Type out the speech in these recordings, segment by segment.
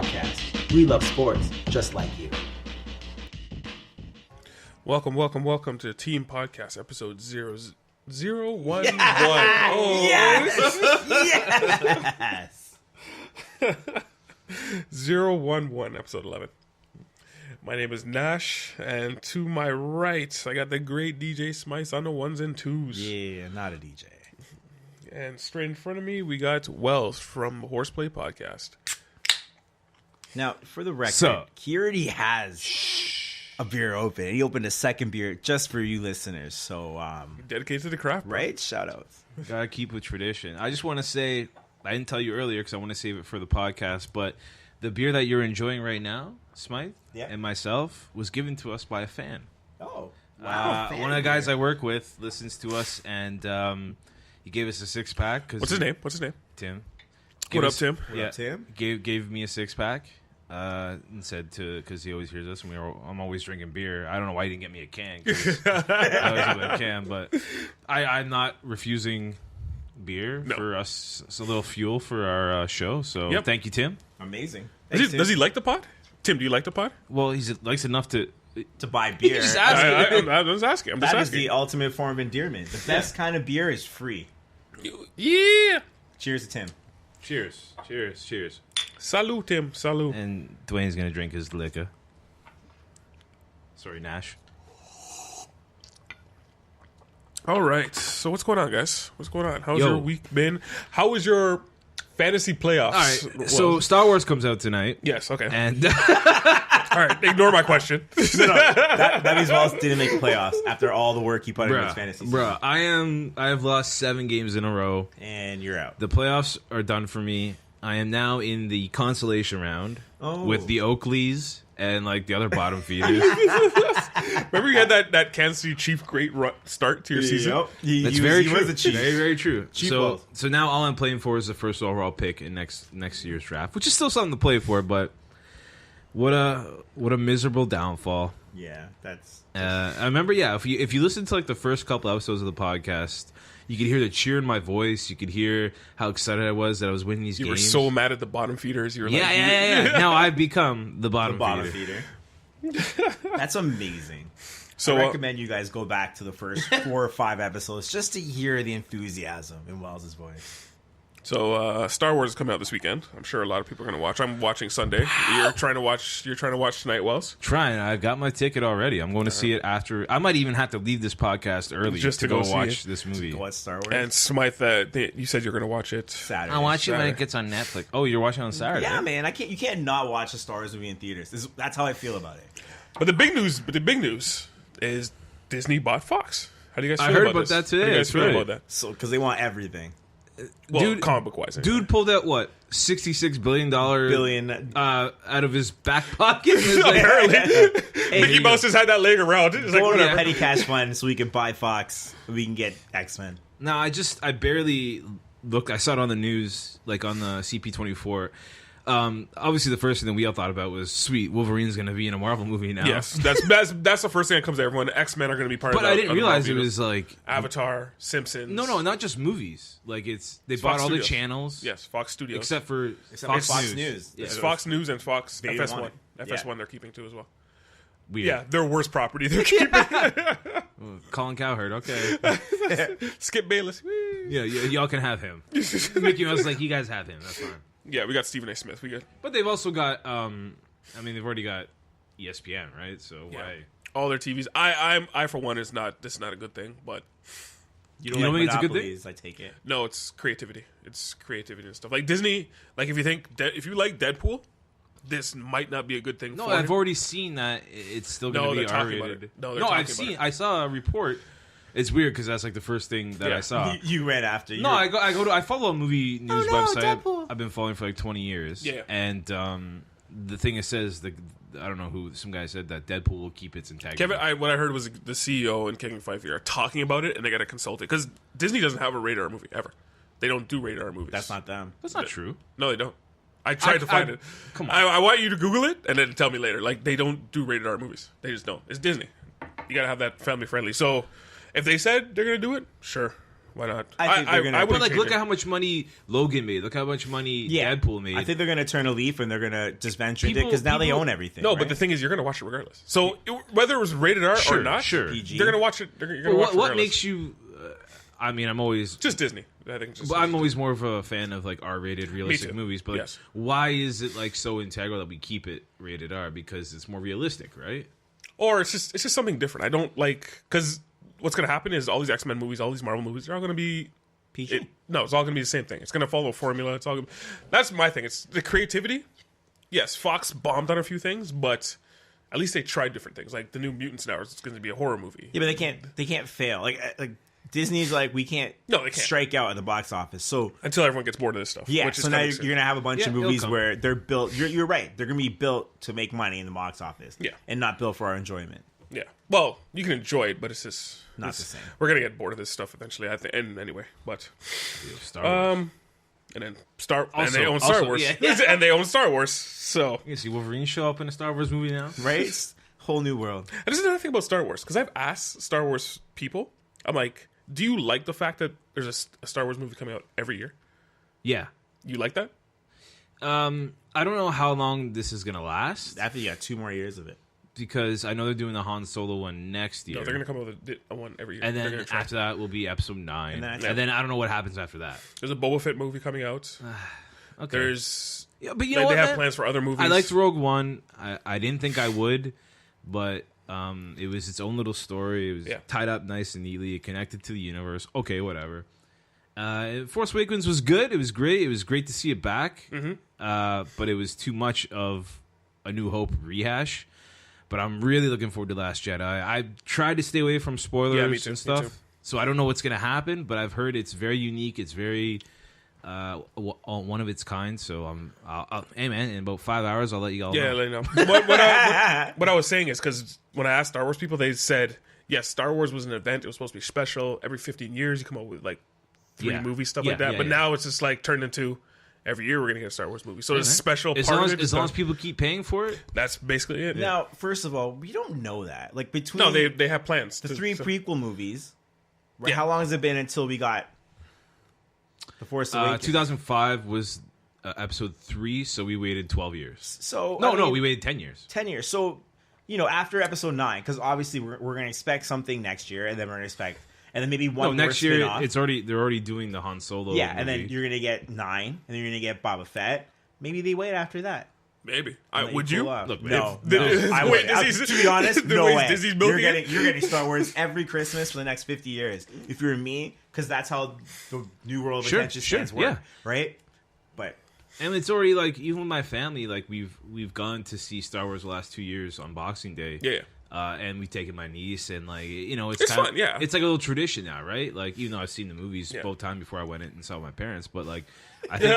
Podcast. We love sports just like you. Welcome to Team Podcast, episode 011. Yeah. Oh, Yes. 011, episode 11. My name is Nash, and to my right, I got the great DJ Smice on the ones and twos. Yeah, not a DJ. And straight in front of me, we got Wells from Horseplay Podcast. Now, for the record, he already has a beer open. He opened a second beer just for you listeners. So, Dedicated to the craft, bro. right? Shout outs. Gotta keep with tradition. I just want to say, I didn't tell you earlier because I want to save it for the podcast, but the beer that you're enjoying right now, Smythe, and myself, was given to us by a fan. Oh, wow. One of the guys I work with listens to us, and he gave us a 6-pack. What's his name? Tim. What up, Tim? What up, Tim? Gave me a 6-pack. And said because he always hears us, and I'm always drinking beer. I don't know why he didn't get me a can. 'Cause I always have a can, but I'm not refusing beer for us. It's a little fuel for our show. So thank you, Tim. Amazing. Does he like the pod? Tim, do you like the pod? Well, he likes enough to buy beer? Just ask him. I'm just asking. That is the ultimate form of endearment. The best kind of beer is free. Yeah. Cheers to Tim. Cheers. Salud, Tim. Salud. And Dwayne's gonna drink his liquor. Sorry, Nash. All right. So what's going on, guys? What's going on? How's Yo. your week been? How was your fantasy playoffs? All right. So Star Wars comes out tonight. Yes. Okay. And all right. Ignore my question. That means Wallace didn't make playoffs after all the work he put into his fantasy season. Bruh, I have lost 7 games in a row. And you're out. The playoffs are done for me. I am now in the consolation round with the Oakleys and like the other bottom feeders. Remember you had that Kansas City Chief great start to your season? Yep. That's He very was true. the Chief. Very, very true. Chief So Wells. now all I'm playing for is the first overall pick in next year's draft, which is still something to play for. But what a miserable downfall. Yeah, that's. I remember, if you listen to like the first couple episodes of the podcast, you could hear the cheer in my voice. You could hear how excited I was that I was winning these games. You were so mad at the bottom feeders. You were Yeah. Now I've become the bottom feeder. That's amazing. So I recommend you guys go back to the first 4 or 5 episodes just to hear the enthusiasm in Wells' voice. So Star Wars is coming out this weekend. I'm sure a lot of people are going to watch. I'm watching Sunday. You're trying to watch tonight, Wells? Trying. I've got my ticket already. I'm going to see it after. I might even have to leave this podcast early Just to to go go watch see this movie. Go watch Star Wars. And Smythe, you said you're going to watch it Saturday. I'll watch it when Saturday. it gets on Netflix. Oh, you're watching on Saturday? Yeah, man. You can't not watch a Star Wars movie in theaters. That's how I feel about it. But the big news is Disney bought Fox. How do you guys feel I heard about about this? that today. How do you guys That's feel right. about that? So because they want everything. Well, Dude- comic book wise. Dude pulled out what $66 billion out of his back pocket. It's like, Apparently, Hey, Mickey Mouse has had that laying around. It's like go to whatever. petty cash fund so we can buy Fox. We can get X-Men. No, I barely looked. I saw it on the news, like on the CP24. Obviously, the first thing that we all thought about was, sweet, Wolverine's going to be in a Marvel movie now. Yes, that's the first thing that comes to everyone. X-Men are going to be part of But the I didn't of the realize it Marvel was like Avatar, Simpsons. no, not just movies. Like they bought Fox all Studios. the channels. Yes, Fox Studios. except for Fox Fox News. News. Yeah. It's Fox News and Fox They didn't FS1. want it. FS1 they're keeping too as well. Weird. Yeah, their worst property they're keeping. Colin Cowherd. Okay. Skip Bayless. Whee! Yeah, y'all can have him. Mickey Mouse like, you guys have him. That's fine. Yeah, we got Stephen A. Smith. We good. But they've also got. They've already got ESPN, right? So Yeah. why? All their TVs. I for one this is not a good thing, but You don't think it's a good thing? monopolies, I take it. no, it's creativity. It's creativity and stuff. Like Disney, like if you like Deadpool, this might not be a good thing No, for I've him. already seen that it's still going No, to be they're talking about R-rated. it. No, they're No, talking I've about seen. it. I saw a report. It's weird because that's like the first thing that Yeah. I saw. You ran after. No, I follow a movie news no, website. Deadpool. I've been following for like 20 years. Yeah. And the thing it says, I don't know who, some guy said that Deadpool will keep its integrity. What I heard was the CEO and Kevin Feige are talking about it, and they got to consult it because Disney doesn't have a rated R movie ever. They don't do rated R movies. That's not them. That's not true. No, they don't. I tried to find it. Come on. I want you to Google it and then tell me later. Like they don't do rated R movies. They just don't. It's Disney. You gotta have that family friendly. So if they said they're gonna do it, sure, Why not? I think they're gonna. I would But like, change look it. at how much money Logan made. Look how much money Deadpool made. I think they're gonna turn a leaf and they're gonna just venture into it because now they people- own everything. No, right? but the thing is, you're going to watch it regardless. So whether it was rated R or not, PG. they're going to watch it. You're going to watch it what regardless. makes you? I mean, I'm always. Just Disney. I think. Just But I'm Disney. always more of a fan of like R-rated realistic too. movies. But like, Yes. why is it like so integral that we keep it rated R? Because it's more realistic, right? Or it's just something different. I don't like because what's going to happen is all these X-Men movies, all these Marvel movies, they're all going to be PG. no, it's all going to be the same thing. It's going to follow a formula. It's all. That's my thing. It's the creativity. Yes, Fox bombed on a few things, but at least they tried different things. Like the New Mutants now, it's going to be a horror movie. Yeah, but they can't fail. Like Disney's like we can't. No, they can't. Strike out at the box office. So Until everyone gets bored of this stuff. yeah, which is so now coming you're soon. gonna have a bunch Yeah, of it'll movies come. where they're built. You're right. They're gonna be built to make money in the box office. Yeah. and not built for our enjoyment. Yeah. Well, you can enjoy it, but it's just Not the same. We're gonna get bored of this stuff eventually. I think. And anyway, but Star Wars. and then and Also- they own Star also, Wars, yeah. and they own Star Wars. So You see Wolverine show up in a Star Wars movie now? Right? It's a whole new world. and this is another thing about Star Wars because I've asked Star Wars people. I'm like, do you like the fact that there's a Star Wars movie coming out every year? Yeah. You like that? I don't know how long this is gonna last After you got 2 more years of it. because I know they're doing the Han Solo one next year. No, they're gonna come out with a one every year. and They're then gonna try. after that will be episode 9. And And then- then I don't know what happens after that. There's a Boba Fett movie coming out. Okay. There's Yeah, but you they, know what, they have man? plans for other movies. I liked Rogue One. I didn't think I would, but it was its own little story. It was Yeah. tied up nice and neatly. It connected to the universe. Okay, whatever. Force Awakens was good. It was great. It was great to see it back. But it was too much of a New Hope rehash. But I'm really looking forward to Last Jedi. I tried to stay away from spoilers Yeah, me too, and me stuff. too. So I don't know what's going to happen, but I've heard it's very unique. It's very one of its kind. So hey man, in about 5 hours, I'll let you all Yeah, know. let you know. What I was saying is because when I asked Star Wars people, they said yes, Star Wars was an event. It was supposed to be special. Every 15 years, you come up with like 3 Yeah. movies, stuff Yeah, like that. yeah, but yeah. now it's just like turned into every year we're gonna get a Star Wars movie. So it's a special As part long of as, it. as long as people keep paying for it. That's basically it. Now, first of all, we don't know that. Like between No, they have plans. the 3 prequel movies. Right, Yeah. how long has it been until we got The Force Awakens? 2005 was episode 3, so we waited 12 years. So No, I mean, we waited 10 years. 10 years. So, after episode 9, because obviously we're going to expect something next year, and then we're going to expect, and then maybe one No, more next year spin-off. they're already doing the Han Solo. Yeah, and then movie. you're going to get 9, and then you're going to get Boba Fett. Maybe they wait after that. Maybe. And let Would you? pull off. Look, no, if- no, I Wait, would. Disney's- To be honest, the no way way. Disney's You're milking getting, it? you're getting Star Wars every Christmas for the next 50 years. If you're me, because that's how the New World of Sure, Attention sure, Spans work, yeah. right? But And it's already like even with my family, like we've gone to see Star Wars the last 2 years on Boxing Day. Yeah. And we've taken my niece, and like it's It's kinda, fun, yeah. It's like a little tradition now, right? Like even though I've seen the movies Yeah. both times before I went in and saw my parents, but like I think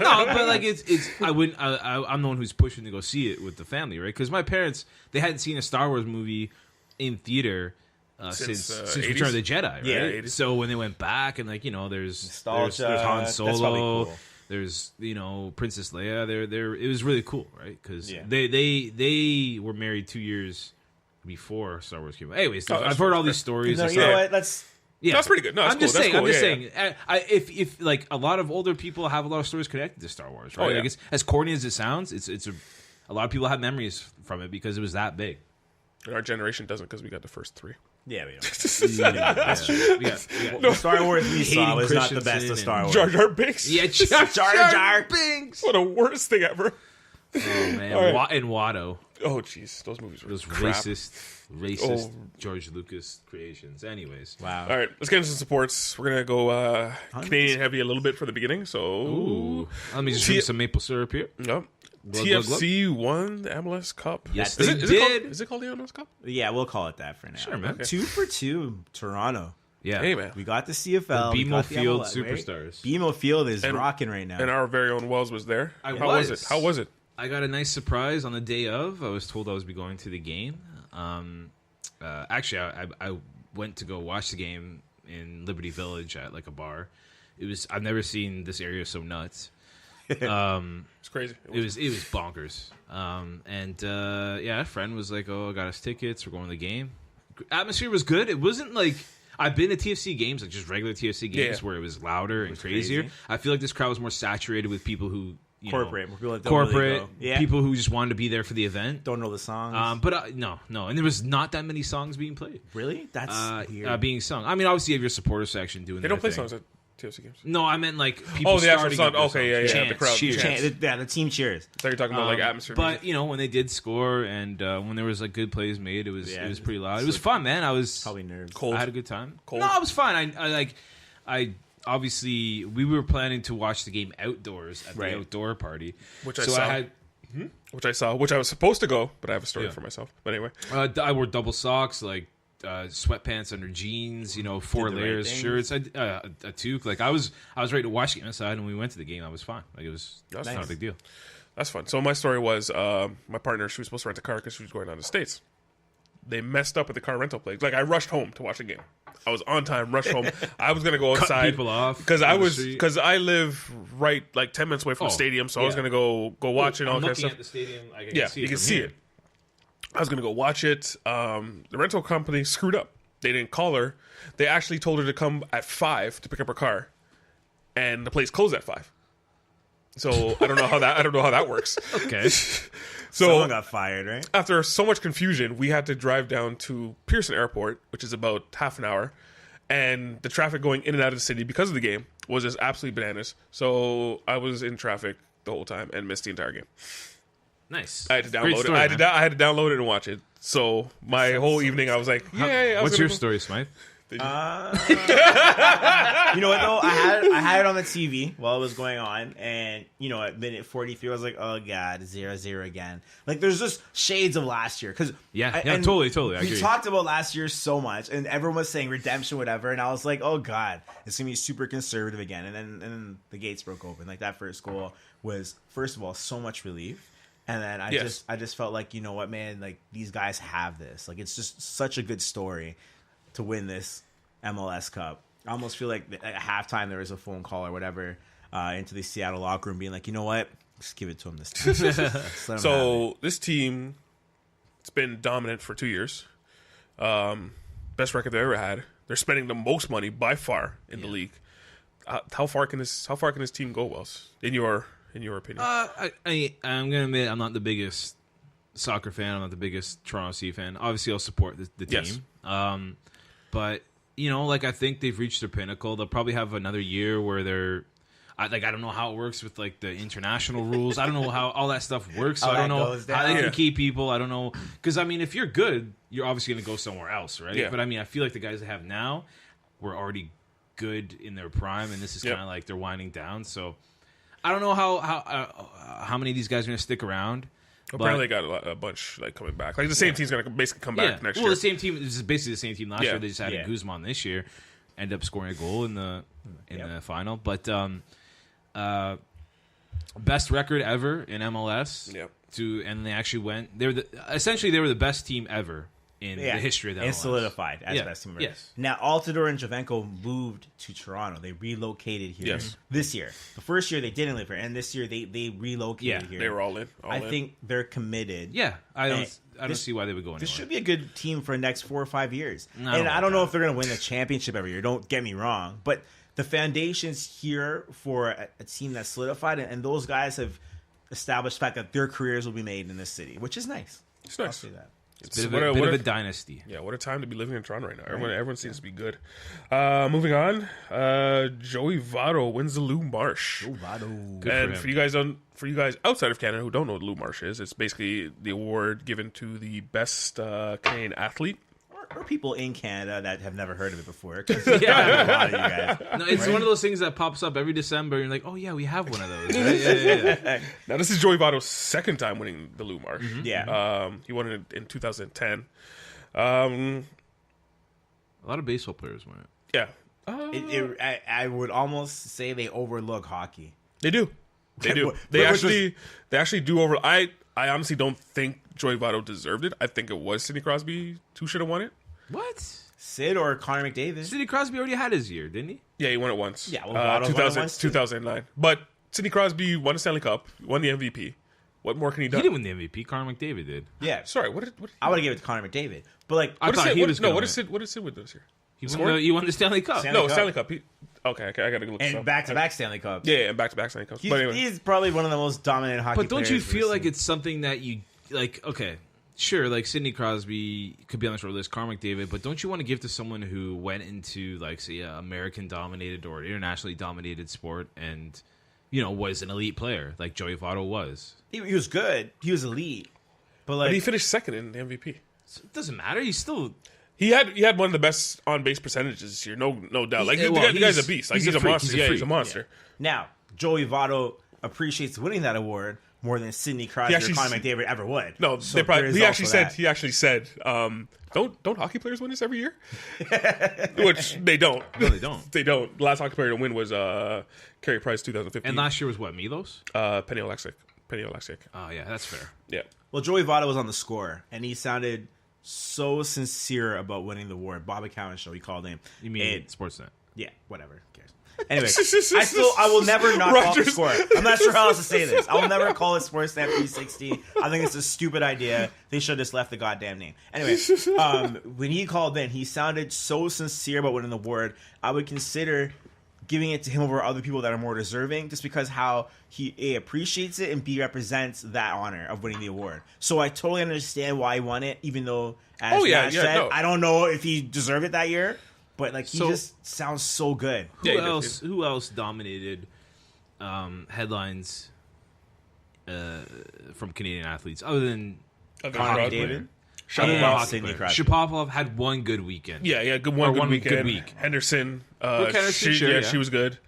no, but like it's I wouldn't I'm the one who's pushing to go see it with the family, right? Because my parents they hadn't seen a Star Wars movie in theater since 80s? Return of the Jedi, right? Yeah, 80s. So when they went back and like there's Nostalgia, there's Han that's Solo. probably cool. There's Princess Leia. There it was really cool, right? Because Yeah. they were married 2 years before Star Wars came out. Anyways, Oh, that's I've heard all fair. these stories. no, and you know stuff. what? Let's. Yeah, That's pretty good. No, that's I'm just cool. That's saying. I'm cool. just Yeah, saying. If like a lot of older people have a lot of stories connected to Star Wars, right? Oh, yeah. I guess as corny as it sounds, it's a lot of people have memories from it because it was that big. And our generation doesn't because we got the first 3. Yeah, we don't. That's true. We got The Star Wars we saw Hayden was not the Christensen best of and Star Wars. Jar Jar Binks. yeah, Jar Jar Binks. What a worst thing ever. Oh man, All right. And Watto. Oh, jeez. Those movies were Those crap. racist Oh. George Lucas creations. Anyways, Wow. All right, let's get into some supports. We're going to go Canadian heavy a little bit for the beginning. So, ooh, let me just See- drink some maple syrup here. Yep. Glug, TFC won the MLS Cup. Yes, is they it, did. Is it called the MLS Cup? Yeah, we'll call it that for now. Sure, man. Okay. 2 for 2, Toronto. Yeah, Hey, man. We got the CFL. The we BMO got the Field MLS, right? superstars. BMO Field is And- rocking right now. And our very own Wells was there. I How was was. it? How was it? I got a nice surprise on the day of. I was told I was be going to the game. Actually, I went to go watch the game in Liberty Village at like a bar. I've never seen this area so nuts. It's crazy. It was bonkers. A friend was like, "Oh, I got us tickets. We're going to the game." Atmosphere was good. It wasn't like I've been to TFC games, like just regular TFC games, where it was louder and crazier. crazy. I feel like this crowd was more saturated with people who Corporate. People that don't corporate really go. Yeah. people who just wanted to be there for the event. Don't know the songs. But no, and there was not that many songs being played. Really? That's weird. Being sung. I mean, obviously you have your supporter section doing. They don't play thing. songs at TFC games. No, I meant like people. Oh, the actual starting song. up their Okay, songs. yeah, Chants, the crowd. cheers. The team cheers. So you're talking about like atmosphere. But when they did score and when there was like good plays made, it was pretty loud. It was fun, man. I was Probably nerves. Cold. I had a good time. Cold. No, it was fine. I obviously we were planning to watch the game outdoors at the outdoor party, Which I saw. Which I was supposed to go, but I have a story for myself. But anyway, I wore double socks, like sweatpants under jeans, 4 layers shirts, a toque. Like I was ready to watch the game inside, and when we went to the game, I was fine. Like it was not a big deal. that's fun. So my story was my partner. She was supposed to rent a car because she was going down to the States. They messed up with the car rental place. Like I rushed home to watch the game. I was on time, rushed home. I was gonna go outside, people off because I live right like 10 minutes away from the stadium, so I was gonna go watch it. All kind of stuff. At the stadium, I can see you it can from see here. it. I was gonna go watch it. The rental company screwed up. They didn't call her. They actually told her to come at 5 to pick up her car, and the place closed at 5. So I don't know how that works. Okay. So Someone got fired, right? after so much confusion, we had to drive down to Pearson Airport, which is about half an hour, and the traffic going in and out of the city because of the game was just absolutely bananas. So I was in traffic the whole time and missed the entire game. Nice. I had to Great download story, it. I had to download it and watch it. So my whole evening, I was like, "Yeah." What's your story, Smythe? You know what though? I had it on the TV while it was going on, and at minute 43, I was like, "Oh God, 0-0 again." Like, there's just shades of last year because totally. I we agree. talked about last year so much, and everyone was saying redemption, whatever, and I was like, "Oh God, it's gonna be super conservative again." And then the gates broke open. Like that first goal was, first of all, so much relief. And then I just felt like, you know what, man, like these guys have this. Like it's just such a good story to win this MLS Cup. I almost feel like at halftime there was a phone call or whatever into the Seattle locker room being like, you know what, just give it to them this time. Just let 'em have it. This team, it's been dominant for 2 years. Best record they ever had. They're spending the most money by far in the league. How far can this team go, Wells? In your opinion? I'm gonna admit I'm not the biggest soccer fan. I'm not the biggest Toronto FC fan. Obviously, I'll support the team. Yes. But I think they've reached their pinnacle. They'll probably have another year where they're. I don't know how it works with like the international rules. I don't know how all that stuff works. So I don't know how they can keep people. I don't know because if you're good, you're obviously gonna go somewhere else, right? Yeah. But I feel like the guys they have now were already good in their prime, and this is kind of like they're winding down. So I don't know how many of these guys are gonna stick around. Apparently, got a bunch like coming back. Like the same team's gonna basically come back next year. Well, the same team. This is basically the same team last year. They just added Yeah. Guzman this year. Ended up scoring a goal in the final. But best record ever in MLS. Yep. And they actually went. They were the best team ever in the history of the MLS. And solidified as best team ever. Yes. Now, Altidore and Javenko moved to Toronto. They relocated here this year. The first year they didn't live here, and this year they relocated here. They were all in. I think they're committed. Yeah, I don't see why they would go anywhere. This should be a good team for the next 4 or 5 years. I don't know if they're going to win the championship every year. Don't get me wrong. But the foundation's here for a team that's solidified, and those guys have established the fact that their careers will be made in this city, which is nice. It's nice. I'll say that. It's a bit of a dynasty. Yeah, what a time to be living in Toronto right now. Everyone seems to be good. Moving on, Joey Votto wins the Lou Marsh. Oh, Votto. And for you guys outside of Canada who don't know what Lou Marsh is, it's basically the award given to the best Canadian athlete. Or people in Canada that have never heard of it before. 'Cause a lot of you guys. No, it's one of those things that pops up every December. You're like, oh yeah, we have one of those. Right? Yeah. Now this is Joey Votto's second time winning the Lou Marsh. Mm-hmm. Yeah. He won it in 2010. A lot of baseball players win it. Yeah. I would almost say they overlook hockey. They do. They do. They actually do over. I honestly don't think Joey Votto deserved it. I think it was Sidney Crosby who should have won it. What? Sid or Connor McDavid? Sidney Crosby already had his year, didn't he? Yeah, he won it once. Yeah, well, Votto won it once too. 2009. But Sidney Crosby won the Stanley Cup, won the MVP. What more can he do? He didn't win the MVP. Connor McDavid did. Yeah. Sorry, what I would have given it to Connor McDavid. But like, I thought he was. What did Sid win this year? He won the Stanley Cup. Stanley Cup. Okay, I gotta look this And up. back-to-back Stanley Cups. Yeah, and back-to-back Stanley Cups. But anyway. He's probably one of the most dominant hockey players. But don't you feel we've like seen. it's something that you like? Okay, sure, like Sidney Crosby could be on this short list, Connor McDavid, but don't you want to give to someone who went into like say American-dominated or internationally dominated sport and was an elite player like Joey Votto was? He was good. He was elite. But he finished second in the MVP. So it doesn't matter. He's still. He had one of the best on base percentages this year, no doubt. Like the guy's a beast. Like he's a monster. He's a monster. Yeah. Now, Joey Votto appreciates winning that award more than Sidney Crosby or Connor McDavid ever would. No, so he actually said, don't hockey players win this every year? Which they don't. No, they don't. They don't. The last hockey player to win was Carey Price 2015. And last year was what, Milos? Penny Oleksiak. Oh yeah, that's fair. Yeah. Well, Joey Votto was on the score, and he sounded so sincere about winning the award. Bobby Cowan show, he called him. You mean Sportsnet? Yeah, whatever. Who cares? Anyway, I will never knock off the score. I'm not sure how else to say this. I will never call it Sportsnet 360. I think it's a stupid idea. They should have just left the goddamn name. Anyway, when he called in, he sounded so sincere about winning the award. I would consider giving it to him over other people that are more deserving, just because how he A, appreciates it, and B, represents that honor of winning the award. So I totally understand why he won it, even though, as Matt said, I don't know if he deserved it that year, but he just sounds so good. Who else dominated headlines from Canadian athletes other than Connor McDavid? Shapovalov had one good weekend. Yeah, good weekend. Henderson, she was good.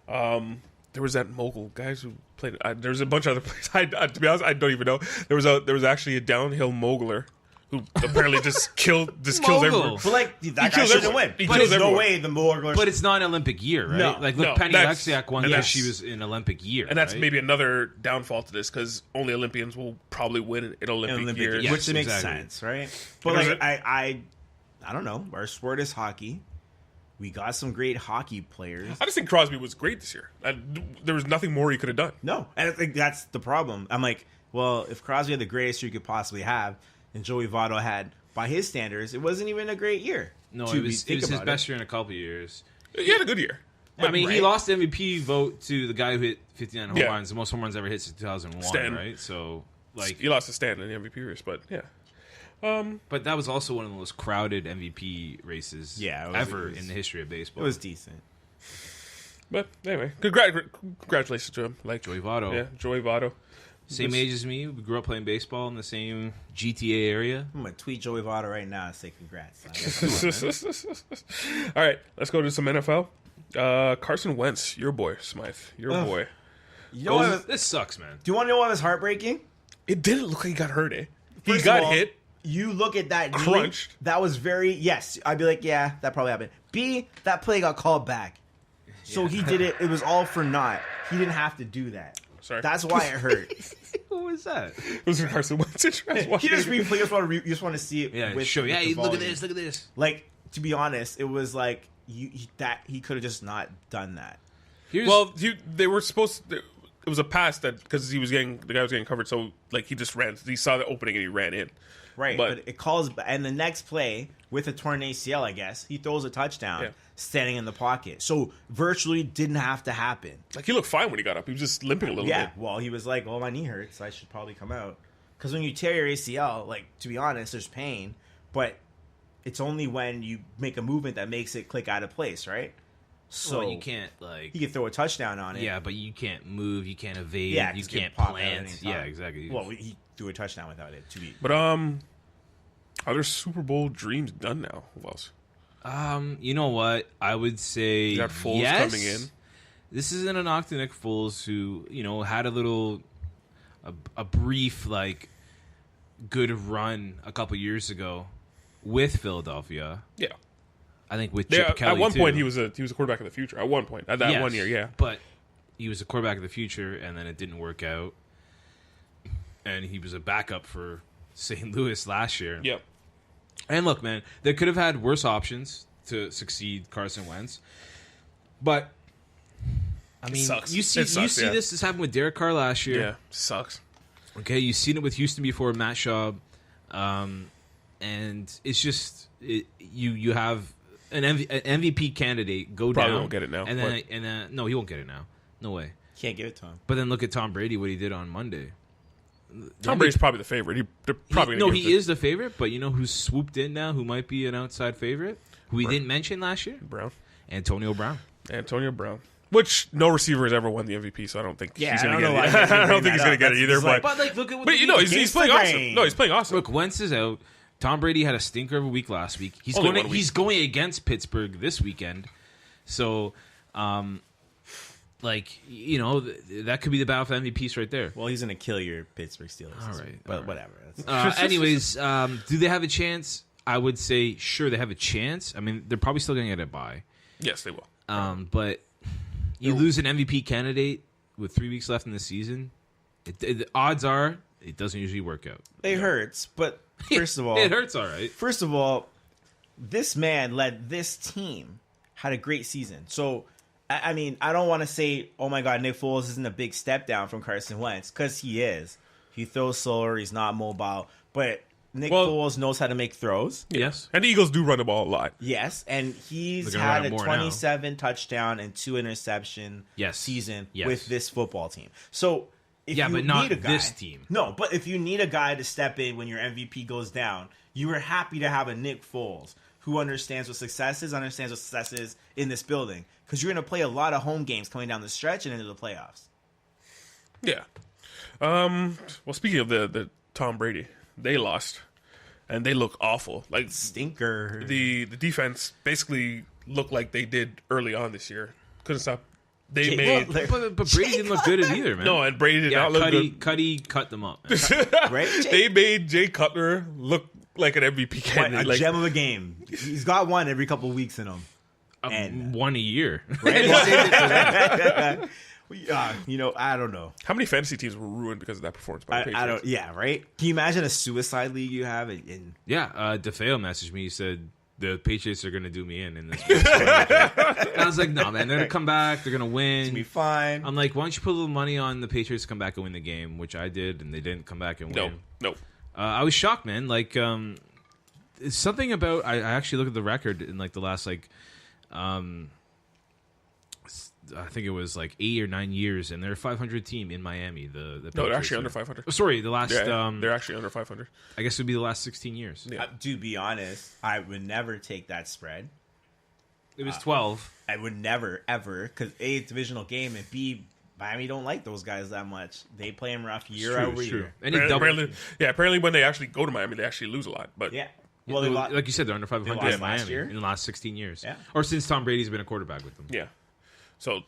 There was that mogul guys who played. There was a bunch of other players. To be honest, I don't even know. There was actually a downhill moguler who apparently just kills everyone. But that guy shouldn't win. But there's no way the mogulers. But it's not an Olympic year, right? No, Penny Oleksiak won because she was in Olympic year, and that's maybe another downfall to this because only Olympians will probably win an Olympic year, which makes sense, right? But I don't know. Our sport is hockey. We got some great hockey players. I just think Crosby was great this year. There was nothing more he could have done. No, and I think that's the problem. I'm like, well, if Crosby had the greatest year he could possibly have, and Joey Votto had, by his standards, it wasn't even a great year. No, it was his best year in a couple of years. He had a good year. I mean, he lost the MVP vote to the guy who hit 59 home runs, the most home runs ever hit since 2001, Stanton. Right? So, he lost to Stanton in the MVP race, but yeah. But that was also one of the most crowded MVP races ever in the history of baseball. It was decent. But anyway, congratulations to him. Joey Votto. Yeah, Joey Votto. Same age as me. We grew up playing baseball in the same GTA area. I'm going to tweet Joey Votto right now and say congrats. All right, let's go to some NFL. Carson Wentz, your boy, Smythe. Your boy. This sucks, man. Do you want to know what was heartbreaking? It didn't look like he got hurt, eh? He got hit. You look at that crunched. Knee, that was yes. I'd be like, yeah, that probably happened. B, that play got called back. So he did it. It was all for naught. He didn't have to do that. Sorry. That's why it hurt. What was that? It was Carson Wentz. He just replayed. You just want to see it. Yeah, with, show. with Yeah, look at volume. this. Like, to be honest, it was like he could have just not done that. They were supposed to, it was a pass that because the guy was getting covered, so he just ran. He saw the opening and he ran in. Right, but it calls, and the next play with a torn ACL, I guess he throws a touchdown standing in the pocket. So virtually didn't have to happen. He looked fine when he got up. He was just limping a little bit. Yeah, well, he was like, "Well, my knee hurts. I should probably come out." Because when you tear your ACL, to be honest, there's pain, but it's only when you make a movement that makes it click out of place, right? So you can't you can throw a touchdown on it. Yeah, but you can't move. You can't evade. Yeah, you can't pop plant. Yeah, exactly. Well, he threw a touchdown without it. To be, but are there Super Bowl dreams done now? Who else? You know what? I would say you got Foles coming in. This isn't a knock to Nick Foles, who had a brief good run a couple years ago with Philadelphia. Yeah. I think with Chip Kelly at one point too. he was a quarterback of the future. At one point, at that 1 year, yeah. But he was a quarterback of the future, and then it didn't work out. And he was a backup for St. Louis last year. Yep. And look, man, they could have had worse options to succeed Carson Wentz, but I mean, you see this happened with Derek Carr last year. Yeah, sucks. Okay, you've seen it with Houston before, Matt Schaub, and it's just you have an MVP candidate go Probably down, won't get it now, and then no, he won't get it now. No way. Can't give it to him. But then look at Tom Brady, what he did on Monday. Tom Brady's probably the favorite. They're probably gonna give he it is the favorite. But you know who's swooped in now? Who might be an outside favorite? Who we didn't mention last year? Brown. Antonio Brown. Which no receiver has ever won the MVP, so I don't think he's going to get it. I don't think he's going to get it either. Like, but look at what you know, he's playing awesome. No, he's playing awesome. Look, Wentz is out. Tom Brady had a stinker of a week last week. He's going against Pittsburgh this weekend. So, you know, that could be the battle for MVPs right there. Well, he's going to kill your Pittsburgh Steelers. All right. But whatever. Anyways, do they have a chance? I would say, sure, they have a chance. I mean, they're probably still going to get a bye. Yes, they will. But you lose an MVP candidate with 3 weeks left in the season, the odds are it doesn't usually work out. It hurts, but first of all... it hurts, all right. First of all, this man led this team, had a great season. So, I mean, I don't want to say, oh my God, Nick Foles isn't a big step down from Carson Wentz, because he is. He throws slower, he's not mobile, but Nick Foles knows how to make throws. Yes. And the Eagles do run the ball a lot. Yes, and he's had a 27 touchdown and 2 interception season with this football team. So, if you but not need a guy, this team. No, but if you need a guy to step in when your MVP goes down, you are happy to have a Nick Foles who understands what success is in this building. Because you're going to play a lot of home games coming down the stretch and into the playoffs. Yeah. Well, speaking of the Tom Brady, they lost, and they look awful. Like stinker. The defense basically looked like they did early on this year. Couldn't stop. But Brady didn't look good either, man. No, and Brady did not look good. Cuddy cut them up. Right? They made Jay Cutler look like an MVP candidate. A gem of a game. He's got one every couple of weeks in him. And one a year. Right? You know, I don't know. How many fantasy teams were ruined because of that performance by the Patriots? I don't. Yeah, right. Can you imagine a suicide league you have? DeFeo messaged me. He said the Patriots are going to do me in this. And I was like, no, man, they're going to come back. They're going to win. It's gonna be fine. I'm like, why don't you put a little money on the Patriots to come back and win the game, which I did, and they didn't come back and win. No. I was shocked, man. Like, it's something about I actually look at the record in like the last I think it was like 8 or 9 years, and they're a 500 team in Miami. They're actually under 500. Sorry, the last. They're actually under 500. I guess it would be the last 16 years. Yeah. To be honest, I would never take that spread. It was 12. I would never, ever, because A, it's a divisional game, and B, Miami don't like those guys that much. They play them rough year over year. And apparently when they actually go to Miami, they actually lose a lot. But yeah. Well, like you said, they're under 500 in Miami in the last 16 years. Yeah. Or since Tom Brady's been a quarterback with them. Yeah. So,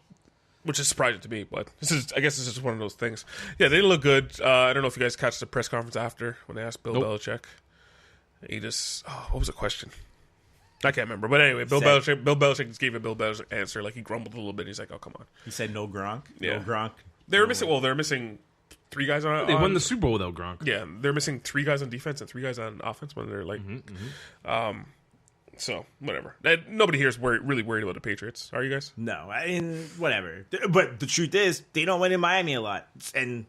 which is surprising to me, but I guess this is one of those things. Yeah, they look good. I don't know if you guys catch the press conference after when they asked Bill Belichick. He just, what was the question? I can't remember. But anyway, Bill Belichick just gave a Bill Belichick answer. Like, he grumbled a little bit. He's like, oh, come on. He said no Gronk. Yeah. No Gronk. They were missing 3 guys on. They won the Super Bowl without Gronk. Yeah, they're missing 3 guys on defense and 3 guys on offense when they're like, so whatever. Nobody here is really worried about the Patriots. Are you guys? No, I mean whatever. But the truth is, they don't win in Miami a lot, and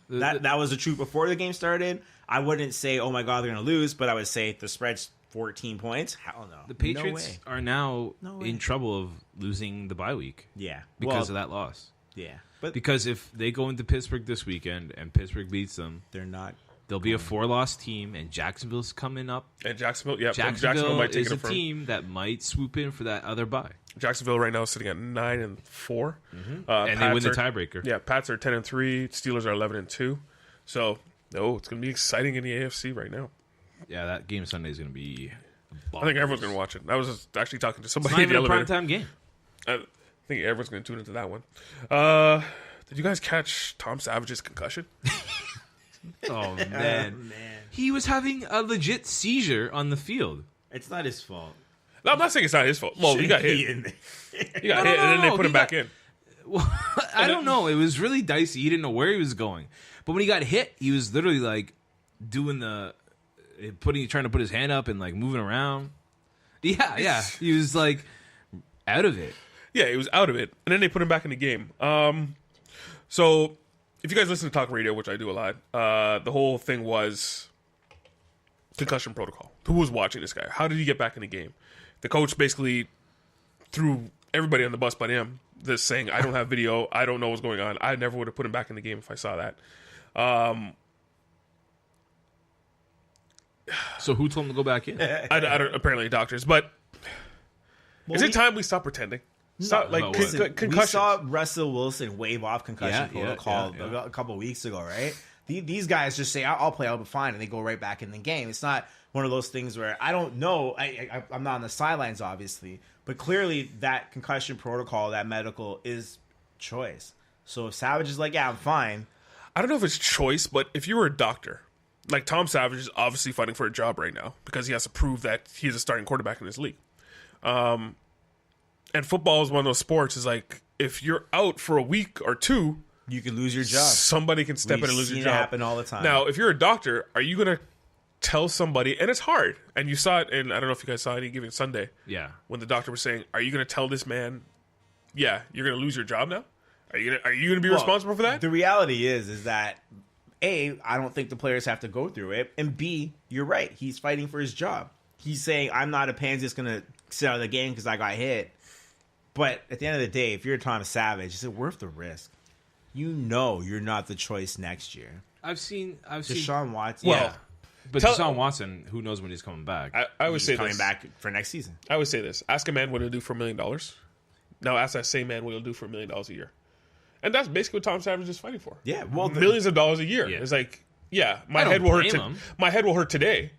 that was the truth before the game started. I wouldn't say, oh my God, they're going to lose, but I would say the spread's 14 points. Hell no. The Patriots are now in trouble of losing the bye week. Yeah, because of that loss. Yeah, because if they go into Pittsburgh this weekend and Pittsburgh beats them, they'll be a 4-loss team, and Jacksonville's coming up. And Jacksonville might take is a team that might swoop in for that other bye. Jacksonville right now is sitting at 9-4, and they win the tiebreaker. Yeah, Pats are 10-3, Steelers are 11-2. So, it's going to be exciting in the AFC right now. Yeah, that game Sunday is going to be. I think everyone's going to watch it. I was just actually talking to somebody in the elevator. It's not even a primetime game. I think everyone's going to tune into that one. Did you guys catch Tom Savage's concussion? Oh, man. He was having a legit seizure on the field. It's not his fault. No, I'm not saying it's not his fault. Well, he got hit. He got hit, and then they put him back in. Well, I don't know. It was really dicey. He didn't know where he was going. But when he got hit, he was literally like doing trying to put his hand up and like moving around. Yeah. He was like out of it. Yeah, he was out of it. And then they put him back in the game. So if you guys listen to talk radio, which I do a lot, the whole thing was concussion protocol. Who was watching this guy? How did he get back in the game? The coach basically threw everybody on the bus but him. This saying, I don't have video. I don't know what's going on. I never would have put him back in the game if I saw that. So who told him to go back in? I don't, apparently doctors. But is it time we stop pretending? Stop, no, concussions. We saw Russell Wilson wave off concussion Yeah, protocol yeah. a couple weeks ago, right? These guys just say, I'll play, I'll be fine, and they go right back in the game. It's not one of those things where I don't know. I'm not on the sidelines, obviously, but clearly that concussion protocol, that medical, is choice. So if Savage is like, yeah, I'm fine. I don't know if it's choice, but if you were a doctor, like Tom Savage is obviously fighting for a job right now because he has to prove that he's a starting quarterback in this league. And football is one of those sports, is like, if you're out for a week or two, You could lose your job. somebody can step in and lose your job. It happen all the time. Now, if you're a doctor, are you going to tell somebody, and it's hard, and you saw it in, I don't know if you guys saw Any Given Sunday, Yeah. when the doctor was saying, are you going to tell this man, yeah, you're going to lose your job now? Are you going to be responsible for that? The reality is that A, I don't think the players have to go through it, and B, you're right. He's fighting for his job. He's saying, I'm not a pansy that's going to sit out of the game because I got hit. But at the end of the day, if you're Tom Savage, is it worth the risk? You know you're not the choice next year. I've seen Deshaun Watson. Well, but Tell- Deshaun Watson, who knows when he's coming back? I would he's say coming this. back for next season. I would say this. Ask a man what he'll do for $1 million. Now ask that same man what he'll do for $1 million a year. And that's basically what Tom Savage is fighting for. Yeah, well, millions of dollars a year. Yeah. It's like, yeah, my I don't head will hurt. blame him. My head will hurt today,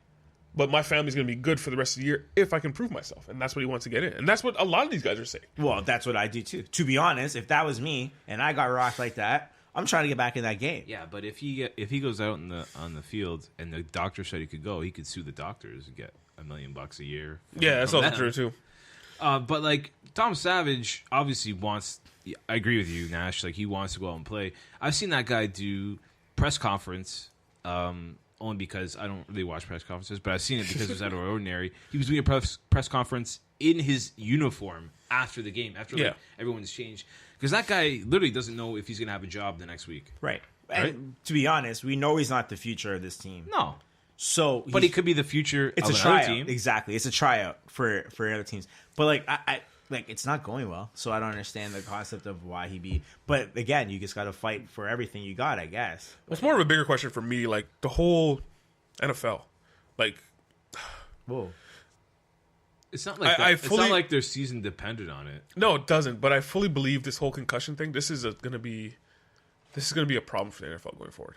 but my family's going to be good for the rest of the year if I can prove myself. And that's what he wants to get in. And that's what a lot of these guys are saying. Well, that's what I do too. To be honest, if that was me and I got rocked like that, I'm trying to get back in that game. Yeah, but if he goes out on the field and the doctor said he could go, he could sue the doctors and get $1 million a year. Yeah, that's from also them. true too. But like Tom Savage obviously wants. I agree with you, Nash. Like he wants to go out and play. I've seen that guy do press conference. Only because I don't really watch press conferences, but I've seen it because it was out of ordinary. He was doing a press conference in his uniform after the game, after like, everyone's changed. Because that guy literally doesn't know if he's going to have a job the next week. Right. And to be honest, we know he's not the future of this team. No. So, But he could be the future it's of a another tryout. team. Exactly. It's a tryout for other teams. But like I it's not going well. So I don't understand the concept of why he be. But again, you just got to fight for everything you got, I guess. It's more of a bigger question for me, like the whole NFL. Like, Whoa. It's not like it's not like their season depended on it. no, it doesn't. But I fully believe this whole concussion thing. This is going to be a problem for the NFL going forward.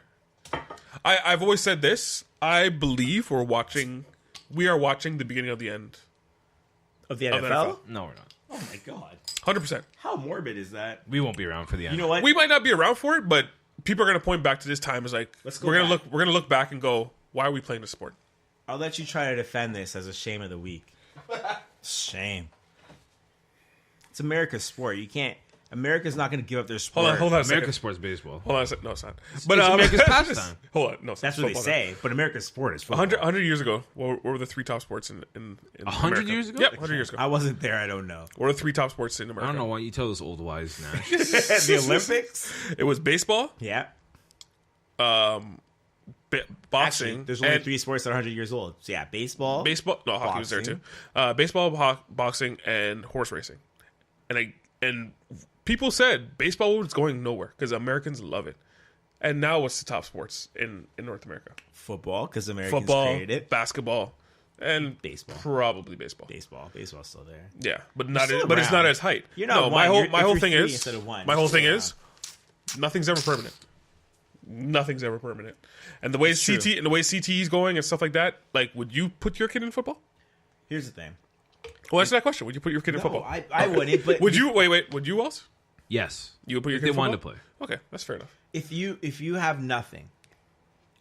I've always said this. I believe we are watching the beginning of the end Of the of NFL? the NFL. No, we're not. Oh my god. 100%. How morbid is that? We won't be around for the end. You know what? We might not be around for it, but people are going to point back to this time as like Let's go we're going to back. look look back and go, why are we playing this sport? I'll let you try to defend this as a shame of the week. Shame. It's America's sport. You can't. America's not going to give up their sport. Hold on a second. America's sports baseball. Hold on a second. No, it's not. But it's America's pastime. Hold on. No, it's That's not. what they Hold on. say. But America's sport is football. 100 years ago, what were the three top sports in 100 America? years ago? Yep, 100 years ago. I wasn't there. I don't know. What are the three top sports in America? I don't know why you tell those old wise, Nash. The Olympics? It was baseball, Yeah. boxing, Actually, there's only and 3 sports that are 100 years old. So yeah, baseball. No, hockey was there too. Baseball, boxing, and horse racing. And people said baseball was going nowhere because Americans love it. And now what's the top sports in North America? Football, because Americans Football, created it. basketball, and Baseball. probably baseball. Baseball's still there. Yeah, but not. still But it's not around. as hype. You're not no, one. my whole If thing you're is 3 instead of 1, my you're whole still thing is nothing's ever permanent. Nothing's ever permanent. And the way It's true. CTE is going and stuff like that, like, would you put your kid in football? Here's the thing. Well, answer that question. Would you put your kid in No, football? I wouldn't. But Would you? Wait. Would you else? Yes. You would put your If kid they in football? wanted to play. Okay, that's fair enough. if you have nothing,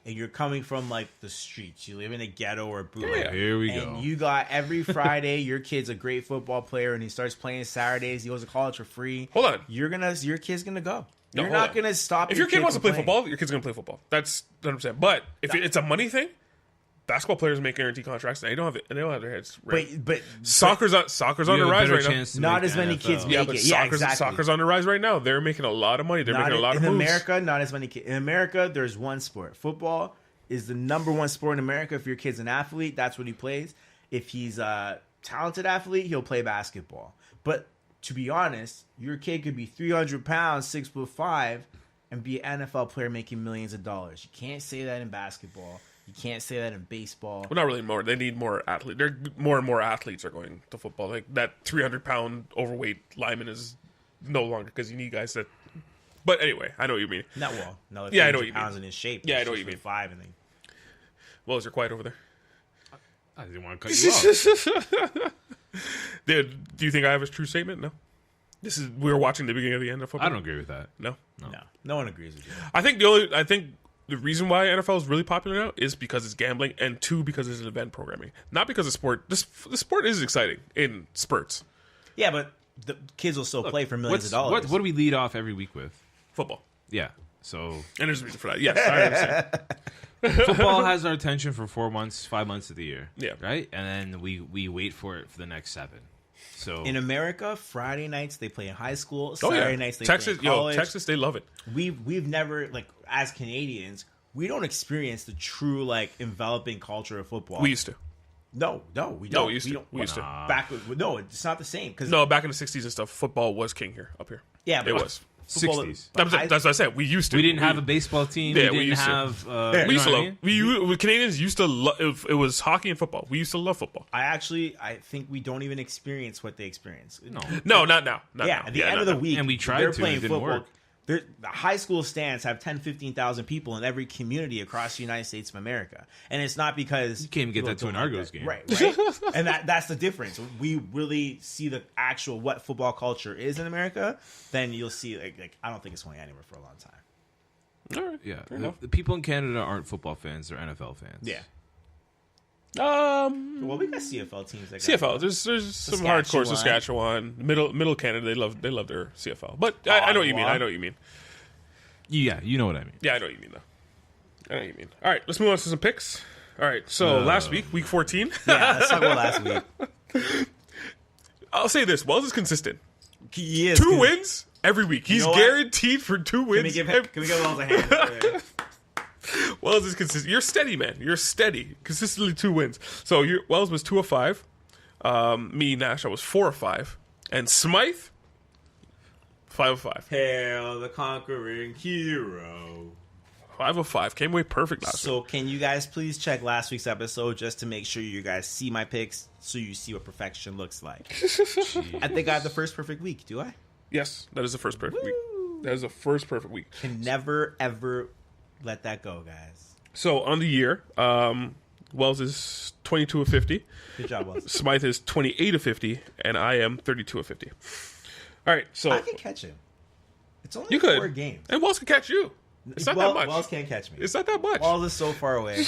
and you're coming from like the streets, you live in a ghetto or a bootleg, Yeah. Here we and go. you got every Friday your kid's a great football player and he starts playing Saturdays, he goes to college for free. Hold on. Your kid's gonna go. No, You're hold not on. gonna stop. If your kid wants to play from playing. football, your kid's going to play football. That's 100%. But if it's a money thing, basketball players make guaranteed contracts and they don't have their heads right. But Soccer's on You the have a rise better right now. chance to Not make as many NFL. kids Yeah, make but it. Yeah, soccer's, exactly. soccer's on the rise right now. They're making a lot of money. They're making a lot of in moves. America, not as many kids. In America, there's one sport. Football is the number one sport in America. If your kid's an athlete, that's what he plays. If he's talented athlete, he'll play basketball. But to be honest, your kid could be 300 pounds, 6'5", and be an NFL player making millions of dollars. You can't say that in basketball. You can't say that in baseball. Well, not really more. They need more athletes. More and more athletes are going to football. Like that 300-pound overweight lineman is no longer, because you need guys that. But anyway, I know what you mean. Not well. No, yeah, I know what you pounds mean. In his shape. Yeah, I know what you mean. 5 and then. Well, is you're quiet over there? I didn't want to cut you off. Dude, do you think I have a true statement? No. We were watching the beginning of the end of football. I don't agree with that. No. No one agrees with you. I think the reason why NFL is really popular now is because it's gambling, and 2, because it's an event programming. Not because of sport. The sport is exciting in spurts. Yeah, but the kids will still play for millions of dollars. What do we lead off every week with? Football. Yeah. So And there's a reason for that. Yes, I understand. football has our attention for 4 months, 5 months of the year. Yeah. Right? And then we wait for it for the next 7. So In America, Friday nights they play in high school. Oh, Saturday yeah. nights they Texas, play in college. Texas, they love it. We've never, like, as Canadians, we don't experience the true, like, enveloping culture of football. We used to. No, we don't. No, we used to. Don't. We used to. No, it's not the same. Cause, No, back in the 60s and stuff, football was king here, up here. yeah, It was. football- 60s. That's what I said. We used to. We didn't have a baseball team. Yeah, we we didn't used to. have. We used to you know love. what I mean? We Canadians used to love. It was hockey and football. We used to love football. I think we don't even experience what they experience. No, not now. Not Yeah, now. at the end of the week, And we tried they're to, playing it didn't football. work. The high school stands have 10, 15,000 people in every community across the United States of America. And it's not because... You can't even get that to an Argos game. Right. And that's the difference. We really see the actual what football culture is in America, then you'll see, like I don't think it's going anywhere for a long time. All right. Yeah. The people in Canada aren't football fans. They're NFL fans. Yeah. Well, we got CFL teams. That CFL. There's some hardcore Saskatchewan, middle Canada. They love their CFL. But I know what you mean. I know what you mean. Yeah, you know what I mean. Yeah, I know what you mean though. I know what you mean. All right, let's move on to some picks. All right, so last week, week 14. Yeah, let's talk about last week. I'll say this: Wells is consistent. He is. 2 wins every week. He's know what? guaranteed for 2 wins. Can we give Wells a hand? Wells is consistent. You're steady, man. You're steady. Consistently 2 wins. So Wells was 2 of 5. Me, Nash, I was 4 of 5. And Smythe, 5 of 5. Hail the conquering hero. 5 of 5. Came away perfect last week. So can you guys please check last week's episode just to make sure you guys see my picks so you see what perfection looks like. I think I have the first perfect week, do I? Yes, that is the first perfect week. That is the first perfect week. Can never, ever let that go, guys. So on the year, Wells is 22 of 50. Good job, Wells. Smythe is 28 of 50. And I am 32 of 50. All right, so... I can catch him. It's only You 4 could. games. And Wells can catch you. It's not that much. Wells can't catch me. It's not that much. Wells is so far away.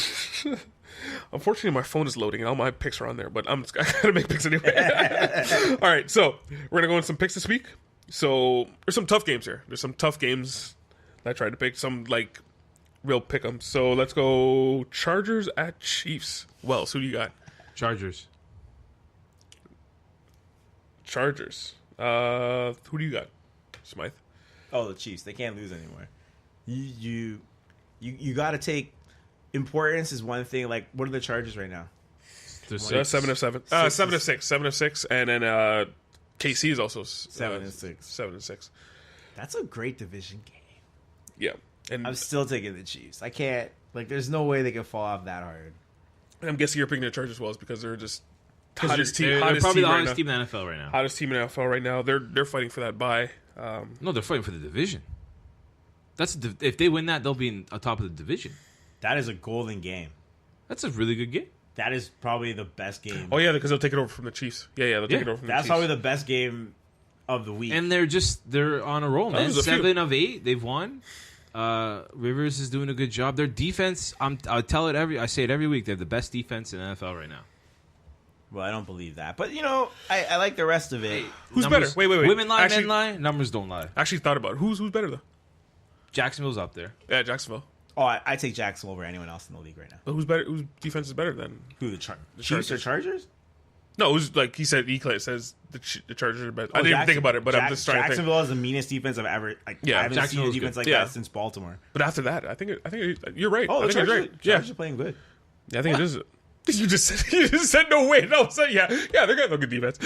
Unfortunately, my phone is loading and all my picks are on there, but I gotta make picks anyway. All right, so we're gonna go into some picks this week. So there's some tough games here. There's some tough games that I tried to pick. Some like real pick 'em. So let's go Chargers at Chiefs. Wells, who do you got? Chargers. Chargers. Who do you got? Smythe. Oh, the Chiefs. They can't lose anymore. You got to take importance is one thing. Like, what are the Chargers right now? 7 of 7. 7 of 6. 7 of 6. And then KC is also 7 and 6. 7 and 6. That's a great division game. Yeah. And I'm still taking the Chiefs. I can't. Like, there's no way they can fall off that hard. I'm guessing you're picking the Chargers Wells because they're just They're hottest team. probably Hottest the team right hottest now. team in the NFL right now. Hottest team in the NFL right now. They're fighting for that bye. No, they're fighting for the division. If they win that, they'll be on top of the division. That is a golden game. That's a really good game. That is probably the best game. Oh yeah, because they'll take it over from the Chiefs. Yeah, they'll take it over from the That's Chiefs. probably the best game of the week. And they're on a roll, man. there's a few. 7 of 8, they've won. Rivers is doing a good job. Their defense, I say it every week. They have the best defense in the NFL right now. Well, I don't believe that, but I like the rest of it. Who's Numbers- better? Wait. Women lie, Actually, men lie. Numbers don't lie. Actually, thought about it. Who's better though? Jacksonville's up there. Yeah, Jacksonville. Oh, I take Jacksonville over anyone else in the league right now. But who's better? Whose defense is better than? Who the Chiefs or Chargers? No, it was like he said. Eclair says the Chargers are better. I Oh, didn't even think about it, but I'm just trying to think. Jacksonville has the meanest defense I've ever. Yeah, I haven't seen a Jacksonville's defense good. like Yeah. that since Baltimore. But after that, I think you're right. Oh, I the think you're right. Chargers are playing good. Yeah, I think it is. You just said no way. No, so yeah, they're got no good defense.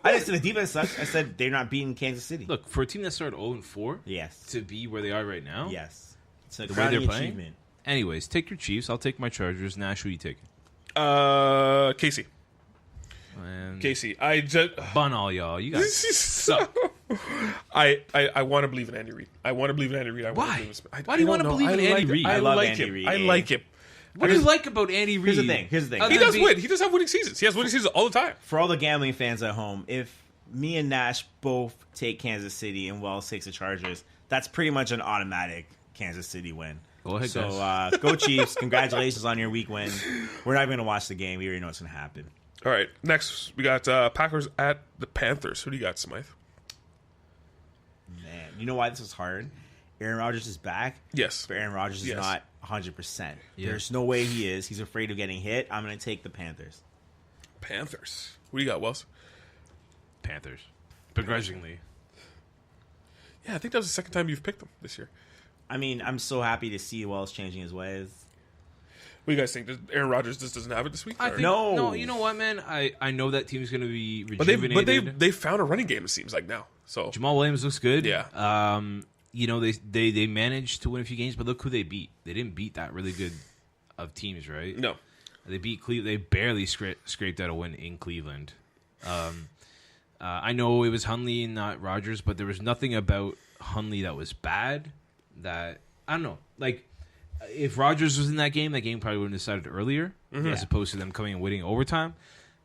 I didn't say the defense sucks. I said they're not beating Kansas City. Look, for a team that started 0-4, Yes. to be where they are right now, Yes. It's a the way crowning they're playing. achievement. Anyways, take your Chiefs. I'll take my Chargers. Nash, who you taking? Casey. And Casey. I just bun all y'all. You guys suck. I want to believe in Andy Reid. I want to believe in Andy Reid. Why? Why do you want to believe in Andy Reid? I love like Andy him. Reid. I like him. What do you like about Andy Reid? Here's the thing. Other He than does being- win. He does have winning seasons. He has winning seasons all the time. For all the gambling fans at home, if me and Nash both take Kansas City and Wells takes the Chargers, that's pretty much an automatic Kansas City win. Go ahead, So guys. go Chiefs. Congratulations on your week win. We're not even going to watch the game. We already know what's going to happen. All right. Next, we got Packers at the Panthers. Who do you got, Smythe? Man, you know why this is hard? Aaron Rodgers is back. Yes. But Aaron Rodgers is Yes. not 100%. Yeah. There's no way he is. He's afraid of getting hit. I'm going to take the Panthers. Panthers. Who do you got, Wells? Panthers. Begrudgingly. Yeah, I think that was the second time you've picked them this year. I mean, I'm so happy to see Wells changing his ways. What do you guys think? Does Aaron Rodgers just doesn't have it this week? I Or- think, No. no, you know what, man? I know that team's going to be but rejuvenated. they found a running game. It seems like now. So Jamal Williams looks good. Yeah. You know, they managed to win a few games, but look who they beat. They didn't beat that really good of teams, right? no, They beat Cleveland. They barely scraped out a win in Cleveland. I know it was Hundley and not Rodgers, but there was nothing about Hundley that was bad. That I don't know. Like, if Rodgers was in that game probably would have decided earlier, as opposed to them coming and winning overtime.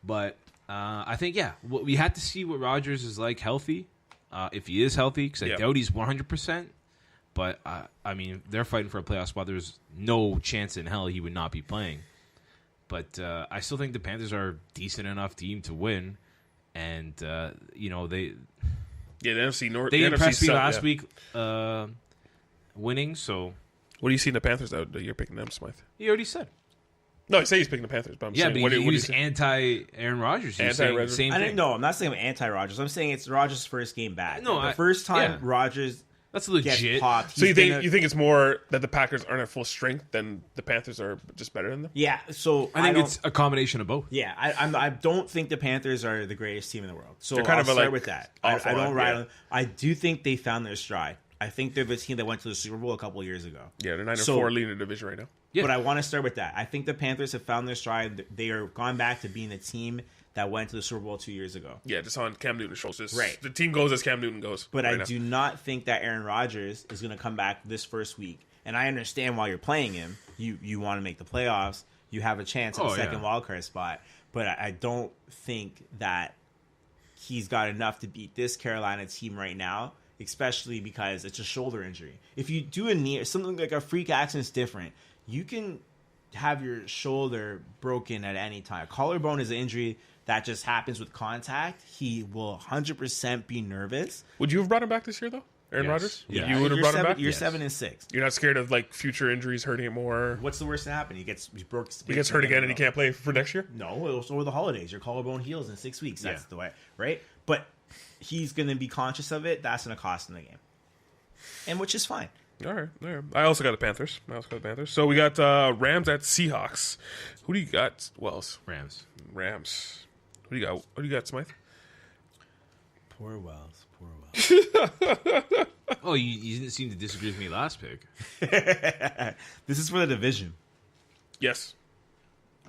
But I think we had to see what Rodgers is like healthy, if he is healthy, because I doubt he's 100%. But I mean, they're fighting for a playoff spot. There's no chance in hell he would not be playing. But I still think the Panthers are a decent enough team to win, and you know they the NFC North. they the impressed NFC me South, last yeah. week winning. So What do you see in the Panthers that you're picking them, Smythe? he already said, No, I say he's picking the Panthers, but I'm saying, but what do he you was say? anti Aaron Rodgers. He was saying the Anti-Rodgers? same I thing. didn't know. I'm not saying I'm anti-Rodgers. I'm saying it's Rodgers' first game back. No, the I- first time yeah. Rodgers That's gets legit. popped. So you he's think gonna- you think it's more that the Packers aren't at full strength than the Panthers are just better than them? Yeah. So I think don't- it's a combination of both. Yeah, I don't think the Panthers are the greatest team in the world. So They're kind I'll of a, start like, with that. off I don't line, ride yeah. on. I do think they found their stride. I think they're the team that went to the Super Bowl a couple years ago. Yeah, they're 9-4 So- leading the division right now. Yeah. But I want to start with that. I think the Panthers have found their stride. They are gone back to being the team that went to the Super Bowl 2 years ago. Yeah, just on Cam Newton's shoulders. Just, Right. The team goes as Cam Newton goes. But right I now. do not think that Aaron Rodgers is going to come back this first week. And I understand why you're playing him. You want to make the playoffs. You have a chance at the second wildcard spot. But I don't think that he's got enough to beat this Carolina team right now, especially because it's a shoulder injury. If you do a knee, something like a freak accident is different. You can have your shoulder broken at any time. Collarbone is an injury that just happens with contact. He will 100% be nervous. Would you have brought him back this year, though? Aaron Yes. Rodgers? Yeah. You would have brought him back? You're Yes. 7-6. You're not scared of, like, future injuries hurting him more? What's the worst that happen? He gets Hurt again and he can't play for next year? No, it's over the holidays. Your collarbone heals in 6 weeks. That's Yeah. the way, right? But he's going to be conscious of it. That's going to cost him the game, and which is fine. All right. I also got the Panthers. So we got Rams at Seahawks. Who do you got, Wells? Rams. Rams. Who do you got, Smythe? Poor Wells. Oh, you didn't seem to disagree with me last pick. This is for the division. Yes.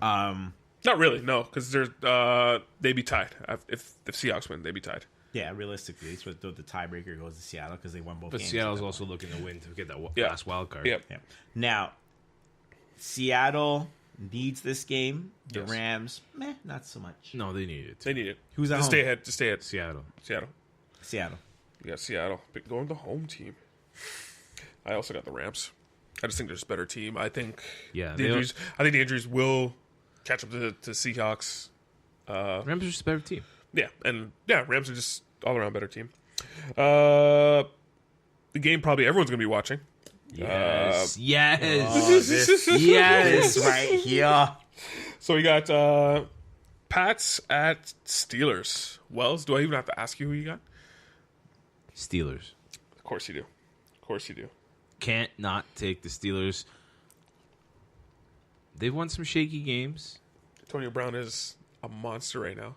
Um, Not really, no, because they'd be tied. If Seahawks win, they'd be tied. yeah, realistically, it's what the tiebreaker goes to Seattle because they won both But games. Seattle's also looking to win to get that Yeah. last wild card. Yep. Yeah. Now, Seattle needs this game. The Yes. Rams, not so much. No, they need it. They need it. Who's at Just home? stay ahead. Just stay ahead. Seattle. Seattle. You got Seattle. Going the home team. I also got the Rams. I just think there's a better team. I think Yeah, the injuries will catch up to Seahawks. Rams are just a better team. Rams are just all around better team. The game probably everyone's gonna be watching. Yes. Yes. This right here. So we got Pats at Steelers. Wells, do I even have to ask you who you got? Steelers. Of course you do. Of course you do. Can't not take the Steelers. They've won some shaky games. Antonio Brown is a monster right now.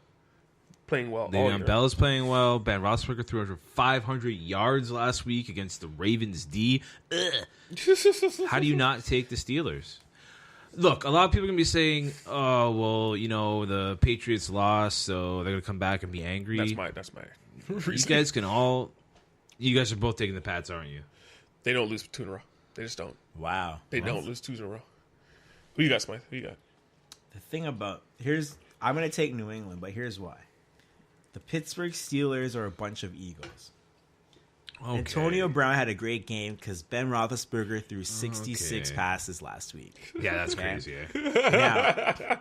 Playing well. Le'Veon Bell is playing well. Ben Roethlisberger threw over 500 yards last week against the Ravens D. How do you not take the Steelers? Look, a lot of people are going to be saying, oh, well, the Patriots lost, so they're going to come back and be angry. That's my You guys are both taking the Pats, aren't you? They don't lose 2 in a row. They just don't. Wow. They don't lose 2 in a row. Who you got, Smythe? Who you got? The thing about I'm going to take New England, but here's why. The Pittsburgh Steelers are a bunch of egos. Okay. Antonio Brown had a great game because Ben Roethlisberger threw 66 passes last week. Yeah, that's crazy. Now,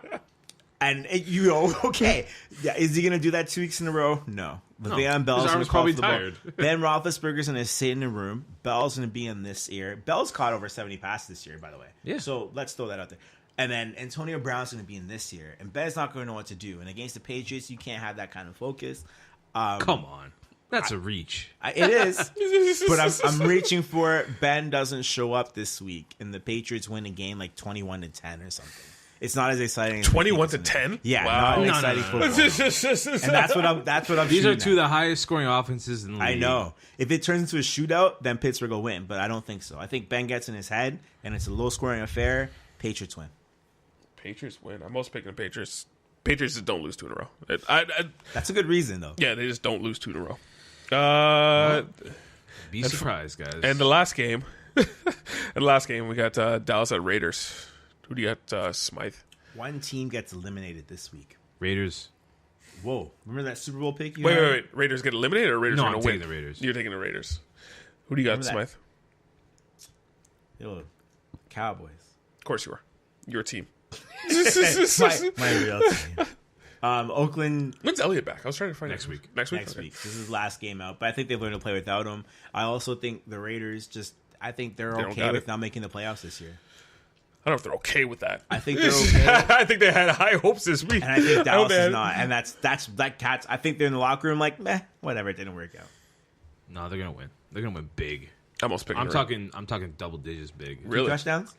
and okay, yeah, is he going to do that 2 weeks in a row? No. Le'Veon Bell's probably tired. Ben Roethlisberger's going to sit in a room. Bell's going to be in this ear. Bell's caught over 70 passes this year, by the way. Yeah. So let's throw that out there. And then Antonio Brown's going to be in this year, and Ben's not going to know what to do. And against the Patriots, you can't have that kind of focus. Come on. That's a reach. It is, but I'm reaching for it. Ben doesn't show up this week, and the Patriots win a game like 21-10 or something. It's not as exciting. 21-10. Yeah, wow. not exciting football. And that's what I'm. These are 2 of the highest scoring offenses in the league. I know. If it turns into a shootout, then Pittsburgh will win, but I don't think so. I think Ben gets in his head, and it's a low scoring affair. Patriots win. Patriots win. I'm also picking the Patriots. Patriots just don't lose 2 in a row. That's a good reason, though. Yeah, they just don't lose 2 in a row. Be surprised, guys. And the last game, we got Dallas at Raiders. Who do you got, Smythe? One team gets eliminated this week. Raiders. Whoa! Remember that Super Bowl pick? Wait. Raiders get eliminated, or Raiders are going to win? I'm taking the Raiders. You're taking the Raiders. Who do you got, Smythe? Cowboys. Of course you are. Your team. my real team. Oakland. When's Elliott back? I was trying to find next week. Next week. This is his last game out, but I think they've learned to play without him. I also think the Raiders I think they're okay with not making the playoffs this year. I don't know if they're okay with that. I think they're okay. I think they had high hopes this week, and I think Dallas is not. And that's that Cats. I think they're in the locker room like, meh, whatever. It didn't work out. No, they're gonna win. They're gonna win big. I'm talking double digits big. Really? 2 touchdowns?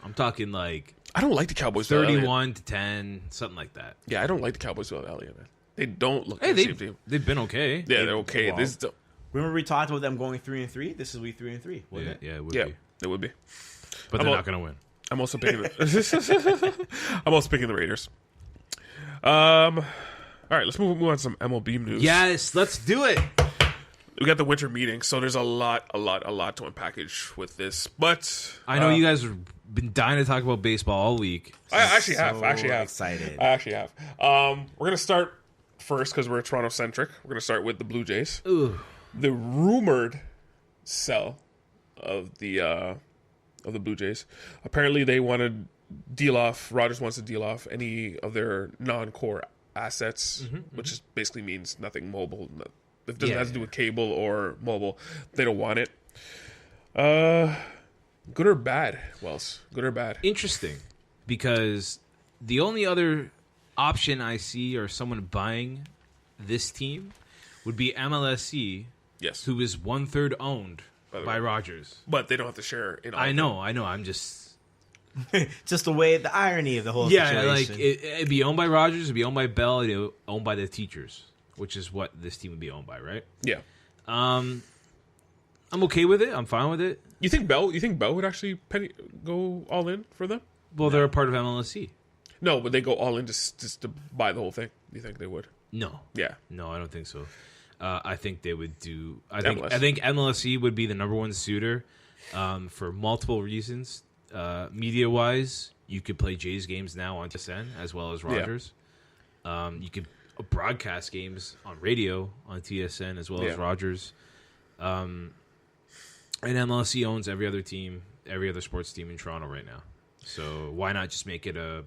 I'm talking like I don't like the Cowboys. 31-10, something like that. Yeah, I don't like the Cowboys without Elliott, man. They don't look like the same team. They've been okay. Yeah, they're okay. Well, remember we talked about them going 3-3? This is week 3-3. Yeah, it would be. It would be. But they're not going to win. I'm also picking the Raiders. All right, let's move on to some MLB news. Yes, let's do it. We got the winter meeting, so there's a lot to unpackage with this. But I know you guys have been dying to talk about baseball all week. I actually have. Excited. I actually have. We're gonna start first because we're Toronto centric. We're gonna start with the Blue Jays. Ooh. The rumored sell of the Blue Jays. Apparently, they want to deal off. Rogers wants to deal off any of their non-core assets, which basically means nothing mobile. If it doesn't have to do with cable or mobile, they don't want it. Good or bad, Wells? Good or bad? Interesting, because the only other option I see or someone buying this team would be MLSE, yes, who is 1/3 owned by Rogers. But they don't have to share in all I know. I'm just... just the irony of the whole situation. Yeah, like, it'd be owned by Rogers, it'd be owned by Bell, it'd be owned by the teachers, which is what this team would be owned by, right? Yeah. I'm okay with it. I'm fine with it. You think Bell would actually go all in for them? Well, they're a part of MLSE. No, but they go all in just to buy the whole thing. Do you think they would? No. Yeah. No, I don't think so. I think they would do. I think MLSE would be the number one suitor for multiple reasons. Media wise, you could play Jays games now on TSN as well as Rogers. Yeah. You could broadcast games on radio on TSN as well as Rogers. And MLSE owns every other sports team in Toronto right now. So why not just make it a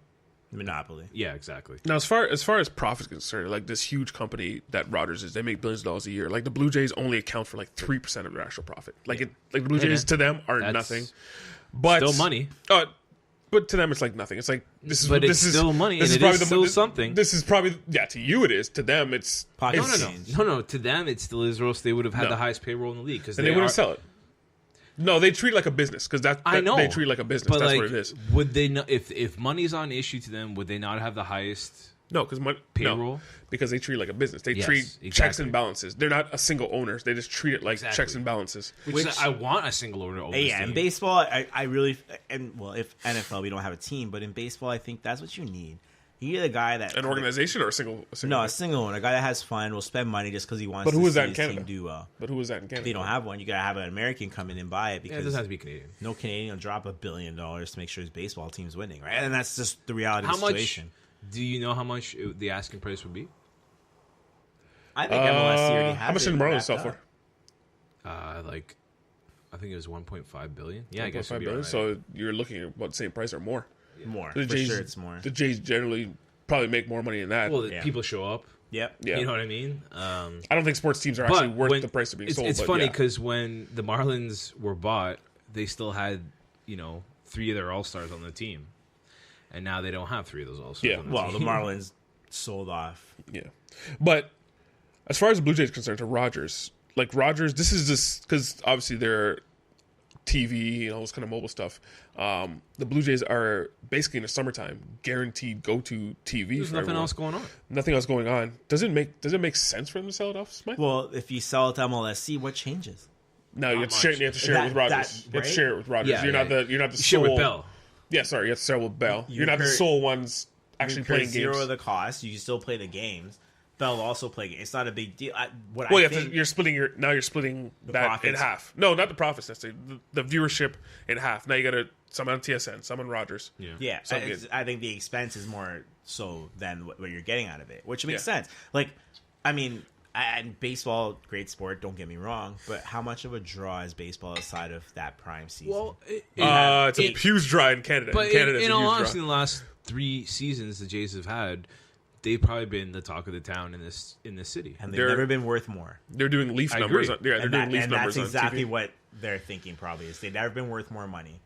monopoly? Yeah, exactly. Now, as far as profit is concerned, like this huge company that Rogers is, they make billions of dollars a year. Like the Blue Jays only account for like 3% of their actual profit. Like the Blue Jays to them are nothing, but still money. But to them, it's like nothing. It's like this is still money, and it is still something. This is probably to you it is. To them, it's no. To them, it still is, or else they would have had the highest payroll in the league because they wouldn't sell it. No, they treat it like a business because I know they treat it like a business. But That's like, what it is. would they not, if money's on issue to them, would they not have the highest? No, because Payroll? because they treat it like a business. They Yes, treat exactly. checks and balances. They're not a single owner. They just treat it like Exactly. checks and balances. Which is, I want a single owner. Yeah, in baseball, I really if NFL we don't have a team, but in baseball, I think that's what you need. You need a guy that An organization or a single No, a single owner, a guy that has fun, will spend money just because he wants. But who to is that see in his Canada? team do well. But who is that in Canada? They don't have one. You gotta have an American come in and buy it Yeah, it because doesn't have to be Canadian. no Canadian will drop $1 billion to make sure his baseball team's winning, right? And that's just the reality How of the much? situation. Do you know how much the asking price would be? I think MLS already has how much it did Marlins wrapped sell up. for? I think it was 1.5 billion. Yeah, I guess 1.5 it'd be billion. right. So you're looking at what, same price or more? More. The For Jays, sure, it's more. The Jays generally probably make more money than that. Well, Yeah. people show up. Yep. yeah, You know what I mean? I don't think sports teams are actually worth the price of being sold. It's but funny yeah. because when the Marlins were bought, they still had 3 of their All Stars on the team, and now they don't have 3 of those All Stars. Yeah. on the Well, the team. Marlins sold off. Yeah, but as far as the Blue Jays are concerned, to Rogers, this is just because obviously they're TV and all this kind of mobile stuff. The Blue Jays are basically in the summertime guaranteed go-to TV. There's for nothing everyone. else going on. Nothing else going on. Does it make sense for them to sell it off, Smythe? Well, if you sell it to MLSC, what changes? No, you have to share. You have to share it with That- Rogers. You have to right? share it with Rogers. Yeah, you're yeah. not the Shit sole. with Bell. Yeah, sorry, you have to share with Bell. You You're not the incur- sole ones actually Incur playing zero games. of the cost. You can still play the games. Bell will also play games. It's not a big deal. You're splitting that in profits. half. No, not the profits necessarily. The viewership in half. Now you got some on TSN, some on Rogers. Yeah, So good. I think the expense is more so than what you're getting out of it, which makes Yeah. sense. Like, I mean, and baseball, great sport. Don't get me wrong, but how much of a draw is baseball aside of that prime season? Well, It's a huge draw in Canada. but in Canada, it's in a all huge honesty, draw. in the last 3 seasons the Jays have had, they've probably been the talk of the town in this city. and they've they're- never been worth more. They're doing Leaf I numbers. agree. Yeah, they're doing Leaf And numbers that's exactly on TV. what they're thinking. Probably is they've never been worth more money.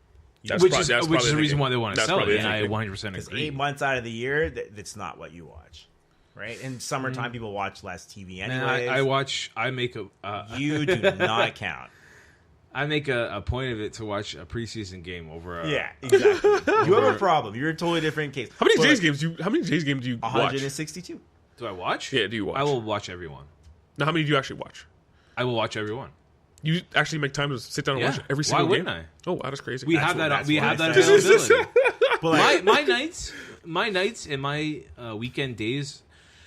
That's which prob- is that's which is probably the reason thinking. why they want to That's sell it, probably and I thinking. 100% Because agree. 8 months out of the year, that's not what you watch, right? In summertime, people watch less TV And anyways. I make a You do not count. I make a point of it to watch a preseason game over a Yeah, exactly. You have a problem. You're a totally different case. How many But Jays games do you watch? 162. Do I watch? Yeah, do you watch? I will watch everyone. Now, how many do you actually watch? I will watch everyone. You actually make time to sit down and Yeah. watch every Why single game? wouldn't I? Oh, wow, that's crazy. We That's have what- that. that's We what have I that said. availability. But like, my nights and my weekend days.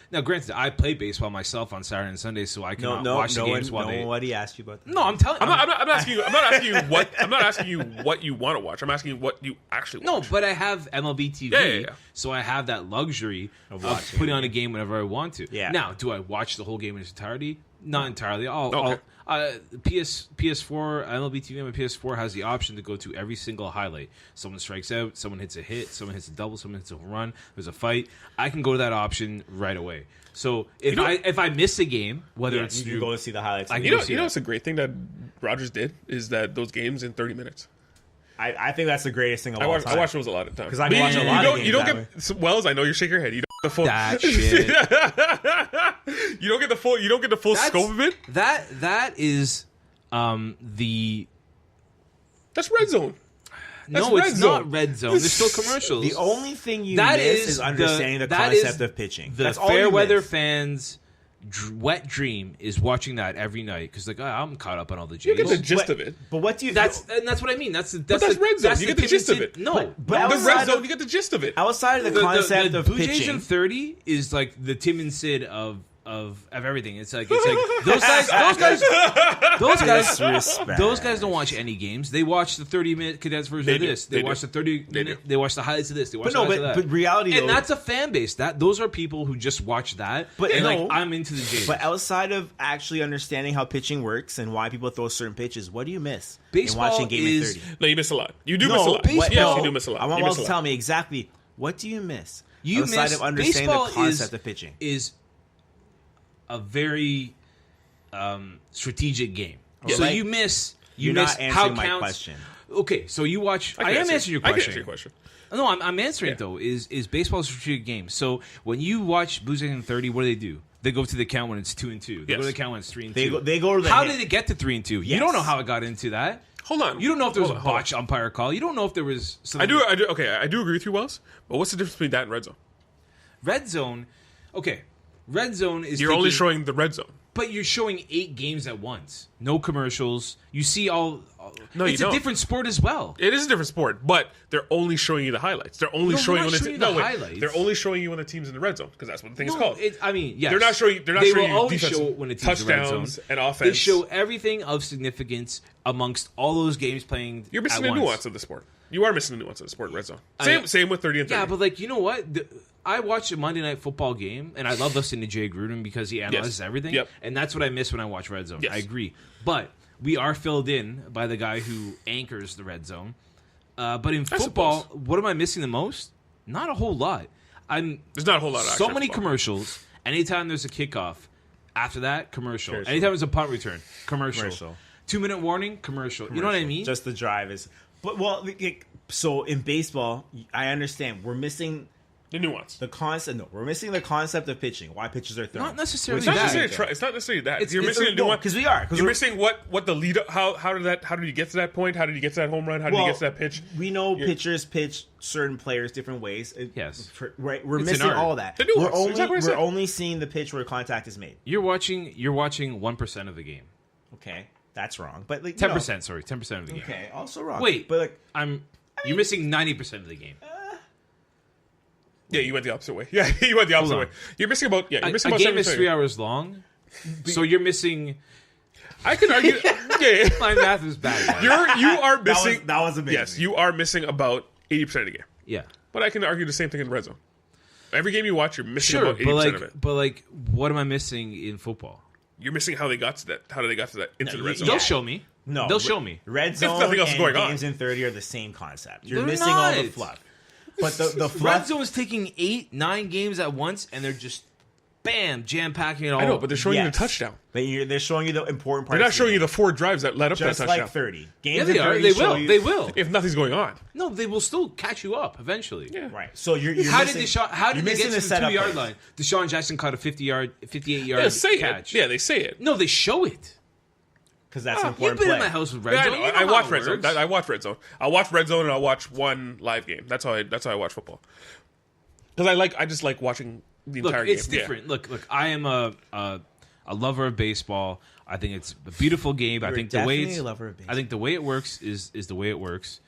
Now, granted, I play baseball myself on Saturday and Sunday, so I cannot watch the games while they. Nobody asked you about that. No, I'm telling. I'm not asking you. I'm not asking you what. I'm not asking you what you want to watch. I'm asking you what you actually No, watch. but I have MLB TV, Yeah. so I have that luxury of watching putting it. on a game whenever I want to. Yeah. Now, do I watch the whole game in its entirety? Not entirely. Okay. PS4 MLB TV on my PS4 has the option to go to every single highlight. Someone strikes out, someone hits a hit, someone hits a double, someone hits a home run. There's a fight. I can go to that option right away. So if I miss a game, whether Yeah, it's you can through, go and see the highlights. I can You go know, see you know, that. what's a great thing that Rogers did is that those games in 30 minutes. I think that's the greatest thing of I all watch time. those a lot of times. 'Cause I can watch a lot of You don't games get Wells. I know you're shaking your head. You don't get the full. that shit. You don't get the full. You don't get the full That's- scope of it. That is the That's red zone. no, red it's zone. not red zone. There's still commercials. The only thing you That miss is is understanding the that is concept of pitching. The That's all fair you weather miss. fans' wet dream is watching that every night because like I'm caught up on all the You Jays. get the gist of it. But what do you? That's what I mean. That's But that's the, red zone. that's You get the gist of Timmonson- it. No, But The outside red zone. of- You get the gist of it. outside of the concept the of Blue Jays pitching. in 30 is like the Tim and Sid of everything. It's like those guys Disrespect. those guys don't watch any games. They watch the 30-minute cadets version They of do. this. They They watch do. the 30-minute. They watch the highlights of this. They watch But no, the highlights of but that. reality And though, that's a fan base. Those are people who just watch that. But and no. like I'm into the Jays. But outside of actually understanding how pitching works and why people throw certain pitches, what do you miss Baseball in watching Game is- in 30? No, you miss a lot. You do No, miss a lot. what- Yes, no. you do miss a lot. I want You Wells miss to a lot. tell me exactly what do you miss You outside miss of understanding baseball the concept of pitching. is a very strategic game. Yeah. So Like, you miss You're miss not how answering my counts. question. Okay, so you watch. I, can am answer- answering your I can question. answer your question. No, I'm answering Yeah. it though. Is baseball a strategic game? So when you watch Blue Jays in 30, what do? They go to the count when it's 2-2. They Yes. go to the count when it's 3-2. They go to the How hit. did it get to 3-2? You Yes. don't know how it got into that. Hold on. You don't know if there was Hold a on. botch umpire call. You don't know if there was something. I do. Okay, I do agree with you, Wells. But what's the difference between that and red zone? Red zone. Okay, red zone is You're only taking- showing the red zone. but you're showing 8 games at once. No commercials. You see all. No, you it's don't. a different sport as well. It is a different sport, but they're only showing you the highlights. They're only No, showing they're you not when showing you the wait. highlights. They're only showing you when the team's in the red zone because that's what the thing is called. I mean, yes. They're not showing. They're not They showing will you always defense, show when the team's in the red touchdowns zone. and offense. They show everything of significance amongst all those games playing. You're missing at the once. nuance of the sport. You are missing the nuance of the sport in red zone. I- Same with 30 and 30. Yeah, but like you know what? I watch a Monday Night Football game, and I love listening to Jay Gruden because he analyzes everything. Yep. And that's what I miss when I watch Red Zone. Yes. I agree. But we are filled in by the guy who anchors the Red Zone. But in football, what am I missing the most? Not a whole lot. There's not a whole lot of so action many football. commercials. Anytime there's a kickoff, after that, commercial. Commercial. Anytime there's a punt return, commercial. Commercial. 2-minute warning, commercial. You know what I mean? Just the drive is. But so in baseball, I understand we're missing The nuance. the concept. No, we're missing the concept of pitching. Why pitches are thrown. Not necessarily It's not that. necessarily. It's not necessarily that. It's- You're it's- missing a no, nuance because we are. You're missing what the lead. How did you get to that point? How did you get to that home run? How did you get to that pitch? We know pitchers pitch certain players different ways. Yes. Right. We're It's an missing art. all that. The nuance, We're only exactly what I we're said. only seeing the pitch where contact is made. You're watching 1% of the game. Okay, that's wrong. But like 10%, sorry, 10% of the game. Okay, also wrong. Wait, but like you're missing 90% of the game. Yeah, you went the opposite way. Yeah, you went the opposite Hold way. on. You're missing about. Yeah, you're missing A about game is 70%. 3 hours long, so you're missing. I could argue. yeah, My math is bad. guys. you are missing. that was amazing. Yes, you are missing about 80% of the game. Yeah, But I can argue the same thing in red zone. Every game you watch, you're missing sure, about 80% of it. but like, what am I missing in football? You're missing how they got to that. How did they got to that into the red zone? They'll show me. No, they'll show me. Red zone nothing else is and going on. games in 30 are the same concept. You're They're missing all the not. fluff. But the Red fluff. Zone's taking 8-9 games at once, and they're just bam jam packing it all. I know, but they're showing you the Yes. touchdown. They're showing you the important parts. They're not of showing you game. the 4 drives that led up just to that touchdown. like 30 yeah, games. they in are. 30 They show will. you- They will. If nothing's going on. No, they will still catch you up eventually. Yeah. Right. So you're How missing, did How you're did they missing get to the setup 2-yard plays. line? Deshaun Jackson caught a 58-yard Yeah, say catch. it. Yeah, they say it. No, they show it. Because that's an You've important been play. in my house with Red Yeah, I Zone. know. You know I how watch it red zone. works. I watch red zone. I watch red zone and I watch one live game. That's how I watch football. Because I just like watching the Look, entire game. it's different. Look. I am a lover of baseball. I think it's a beautiful game. I You're think the way definitely it's, a lover of baseball. I think the way it works is the way it works.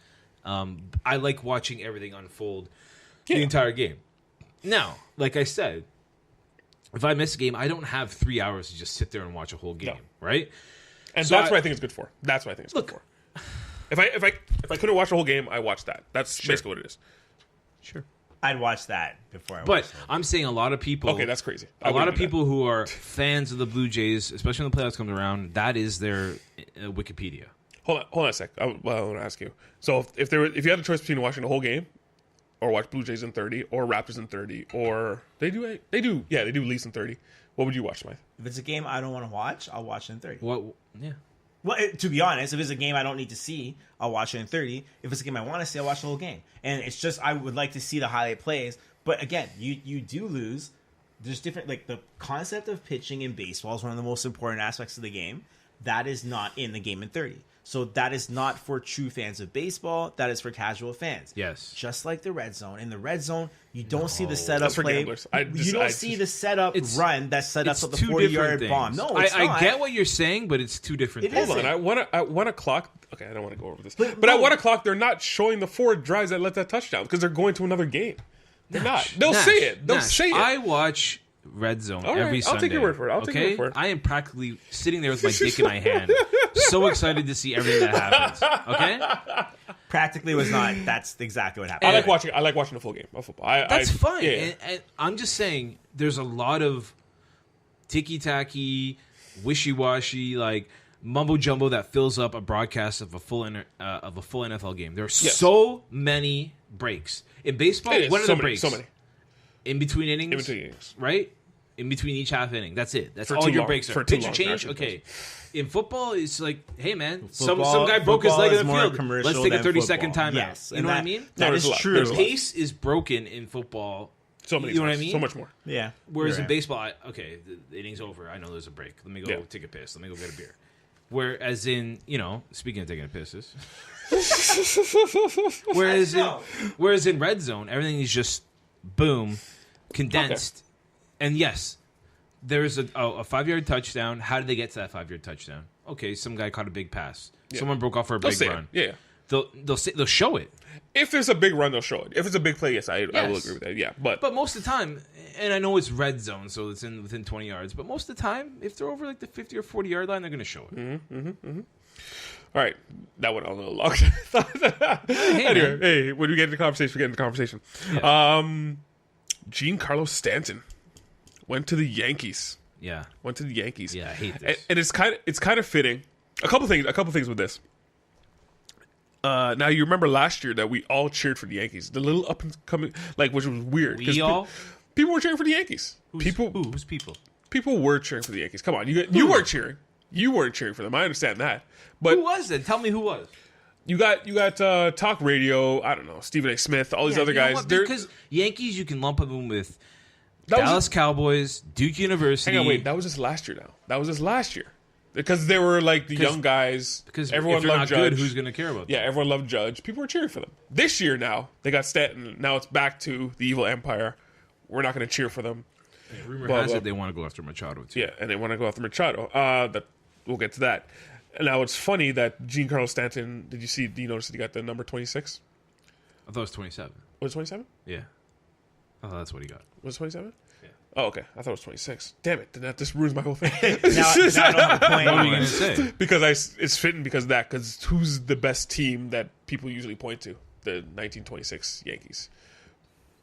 I like watching everything unfold the entire game. Now, like I said, if I miss a game, I don't have 3 hours to just sit there and watch a whole game, right? And So that's I- what I think it's good for. That's what I think it's good for. If I couldn't watch the whole game, I watch that. That's basically what it is. Sure. I'd watch that before I But watched it. I'm saying a lot of people. Okay, that's crazy. A lot of people who are fans of the Blue Jays, especially when the playoffs come around, that is their Wikipedia. Hold on a sec. I want to ask you. So if you had a choice between watching the whole game, or watch Blue Jays in 30, or Raptors in 30, or they do Leafs in 30, what would you watch, Smythe? If it's a game I don't want to watch, I'll watch it in 30. What? Yeah. Well, to be honest, if it's a game I don't need to see, I'll watch it in 30. If it's a game I want to see, I'll watch the whole game. And it's just I would like to see the highlight plays. But again, you do lose. There's different, like the concept of pitching in baseball is one of the most important aspects of the game. That is not in the game in 30. So that is not for true fans of baseball. That is for casual fans. Yes. Just like the red zone. In the red zone, you don't see the setup That's for play. gamblers. You don't see the setup run that set up It's the two 40-yard different bomb. things. No, it's not. I get what you're saying, but it's two different It things. isn't. Hold on, at 1 o'clock. Okay, I don't want to go over this, But but at no. 1 o'clock, they're not showing the 4 drives that let that touchdown because they're going to another game. They're not. They'll Nash, say it. They'll Nash, say it. I watch Red Zone All right, every I'll Sunday. take your word for it. I'll take your okay? word for it. I am practically sitting there with my dick in my hand, so excited to see everything that happens. Okay, Practically was not. That's exactly what happened. I like watching the full game of football. that's fine. Yeah. And I'm just saying, there's a lot of ticky-tacky, wishy-washy, like mumbo jumbo that fills up a broadcast of a full NFL game. There are so many breaks in baseball. It is. What are So the many, breaks? so many. In between innings. In between innings. Right? In between each half inning. That's it. That's For all too your long. breaks are. For too Pitcher long, change, actually. okay. In football, it's like, hey man, Football- some guy broke his leg football in the is more field. commercial Let's take a than 30-second football. timeout. Yes, You and know what I that- mean? That there's is a lot. true. There's a The lot. pace is broken in football. So many. You know what I times. mean? So much more. Yeah. Whereas You're in right. baseball, okay, the inning's over. I know there's a break. Let me go Yeah. take a piss. Let me go get a beer. Whereas in, speaking of taking a pisses. Whereas in red zone, everything is just boom, condensed. Okay. And yes, there's a 5-yard touchdown. How did they get to that 5-yard touchdown? Okay, some guy caught a big pass. Yeah. Someone broke off for a big run. Yeah. They'll show it. If there's a big run, they'll show it. If it's a big play, yes, I will agree with that. Yeah, but most of the time, and I know it's red zone, so it's within 20 yards. But most of the time, if they're over like the 50 or 40 yard line, they're going to show it. All right, that went on a little long. Anyway, when we get into conversation, we get into conversation. Yeah. Giancarlo Stanton went to the Yankees. Yeah, went to the Yankees. Yeah, I hate this. And it's kind of fitting. A couple things with this. Now you remember last year that we all cheered for the Yankees. The little up and coming, which was weird. People were cheering for the Yankees. Who's people? People were cheering for the Yankees. Come on, you weren't cheering. You weren't cheering for them. I understand that. But who was it? Tell me who was. You got talk radio. I don't know, Stephen A. Smith, all these other guys. Because Yankees, you can lump them with Dallas Cowboys, Duke University. Hang on, wait. That was just last year. Now that was just last year. Because they were the young guys. Because everyone if you're loved not Judge. Good, who's going to care about them? Yeah, everyone loved Judge. People were cheering for them. This year now, they got Stanton. Now it's back to the evil empire. We're not going to cheer for them. Yeah, rumor has it they want to go after Machado too. Yeah, and they want to go after Machado. We'll get to that. And now it's funny that Giancarlo Stanton. Do you notice that he got the number 26? I thought it was 27. Was it 27? Yeah. I thought that's what he got. Was it 27? Yeah. Oh, okay. I thought it was 26. Damn it. Then that just ruins my whole thing. now I don't have a point. What are you going to say? Because it's fitting because of that. Because who's the best team that people usually point to? The 1926 Yankees.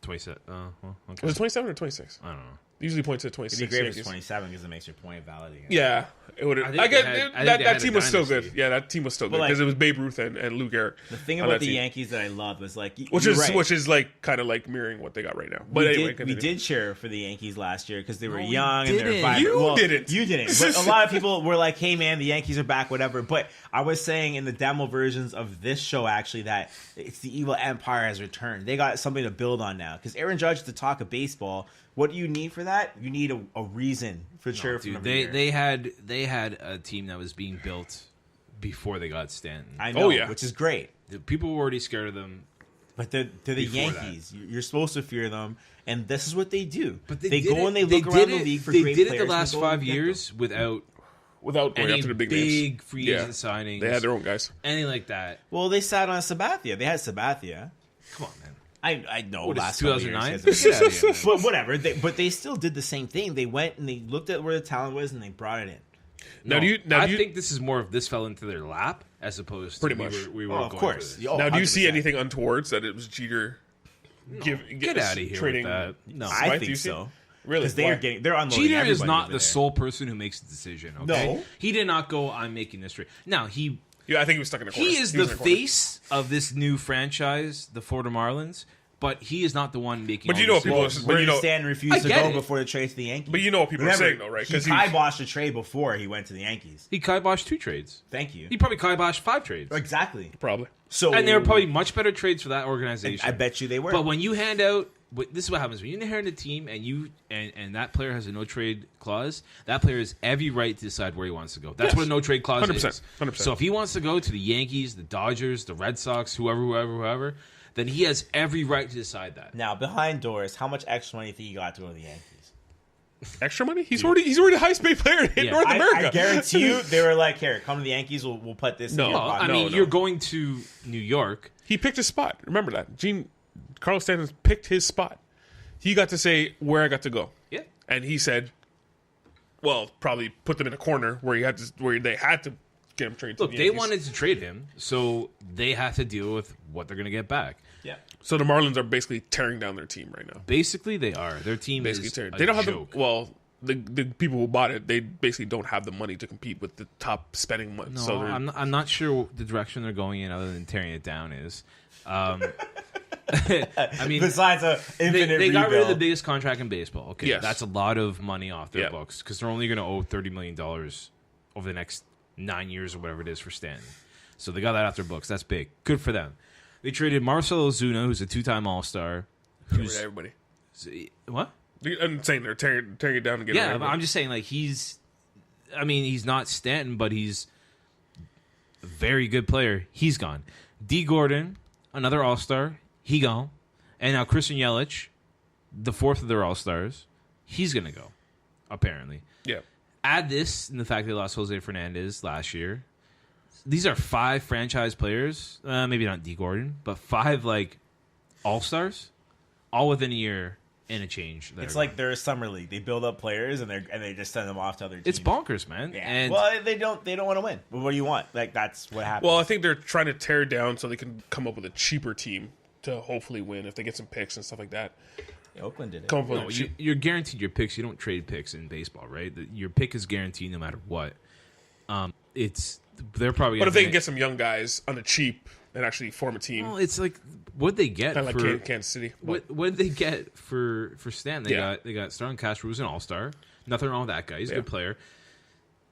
27. Okay. Was it 27 or 26? I don't know. Usually point to the 26 It'd be great Yankees. if it's 27 because it makes your point valid. Yeah. It would. That team was still good. Yeah, that team was still good because it was Babe Ruth and Lou Gehrig. The thing about the Yankees that I love is which is kind of mirroring what they got right now. But we did cheer for the Yankees last year because they were young and they were vibrant. You didn't. But a lot of people were like, "Hey man, the Yankees are back, whatever." But I was saying in the demo versions of this show actually that it's the evil empire has returned. They got something to build on now because Aaron Judge to talk of baseball. What do you need for that? You need a reason for cheer for them. They had a team that was being built before they got Stanton. I know, which is great. The people were already scared of them. But they're the Yankees. You're supposed to fear them, and this is what they do. But they go and they look around the league for great players. They did it the last 5 years without going any after the big names. free agent signings. They had their own guys. Anything like that. Well, they sat on Sabathia. They had Sabathia. Come on, man. I know last 2009, but whatever. But they still did the same thing. They went and they looked at where the talent was and they brought it in. I think this is more of this fell into their lap as opposed to pretty much. We were going of course. For now, do you see anything untowards that it was Jeter? Get out of here trading with that. No, I think so. Really? Because they're unloading. Jeter is not the sole person who makes the decision. Okay? No, he did not go. I'm making this trade. Now he. Yeah, I think he was stuck in a corner. He is the face of this new franchise, the Florida Marlins. But he is not the one making. But you know what people. Stanton refused to go before the trade to the Yankees. But you know what people are saying though, right? Because he kiboshed a trade before he went to the Yankees. He kiboshed 2 trades. Thank you. He probably kiboshed 5 trades. Exactly. Probably. And they were probably much better trades for that organization. I bet you they were. But when you hand out, this is what happens when you inherit a team and that player has a no trade clause. That player has every right to decide where he wants to go. That's what a no trade clause 100%, is. 100%. So if he wants to go to the Yankees, the Dodgers, the Red Sox, whoever. Then he has every right to decide that. Now, behind doors, how much extra money do you think he got to go to the Yankees? Extra money? He's already the highest paid player in North America. I guarantee you, they were like, "Here, come to the Yankees. We'll put this." No, in your pocket. I mean, you're going to New York. He picked his spot. Remember that. Carlos Stanton picked his spot. He got to say where I got to go. Yeah, and he said, "Well, probably put them in a corner where they had to." Get him traded. Look, they wanted to trade him, so they have to deal with what they're going to get back. Yeah. So the Marlins are basically tearing down their team right now. Basically, they are. Their team basically is tearing. a They don't have joke. the people who bought it. They basically don't have the money to compete with the top spending money. No, so I'm not sure the direction they're going in, other than tearing it down. I mean, besides a infinite they got rid of the rebuild. biggest contract in baseball. Okay, Yes. that's a lot of money off their books because they're only going to owe $30 million over the next 9 years or whatever it is for Stanton. So they got that off their books. That's big. Good for them. They traded Marcell Ozuna, who's a 2-time All-Star. everybody. What? I'm saying they're tearing it down and getting rid of it. I'm just saying, he's not Stanton, but he's very good player. He's gone. D. Gordon, another All-Star. He gone. And now Christian Yelich, the fourth of their All-Stars. He's going to go, apparently. Yeah. Add this in the fact they lost Jose Fernandez last year. These are 5 franchise players. Maybe not D. Gordon, but 5 like All-Stars, all within a year and a change. It's like they're a summer league. They build up players and they just send them off to other teams. It's bonkers, man. Yeah. And well, they don't want to win. But what do you want? Like that's what happens. Well, I think they're trying to tear it down so they can come up with a cheaper team to hopefully win if they get some picks and stuff like that. Yeah, Oakland did it. Come up with no, a cheap. you're guaranteed your picks. You don't trade picks in baseball, right? Your pick is guaranteed no matter what. They're probably. But if they can get some young guys on the cheap and actually form a team, well, it's like what they get kind of for like Kansas City. what did they get for Stan? Yeah. They got Starlin Castro, who's an All-Star. Nothing wrong with that guy. He's a good player.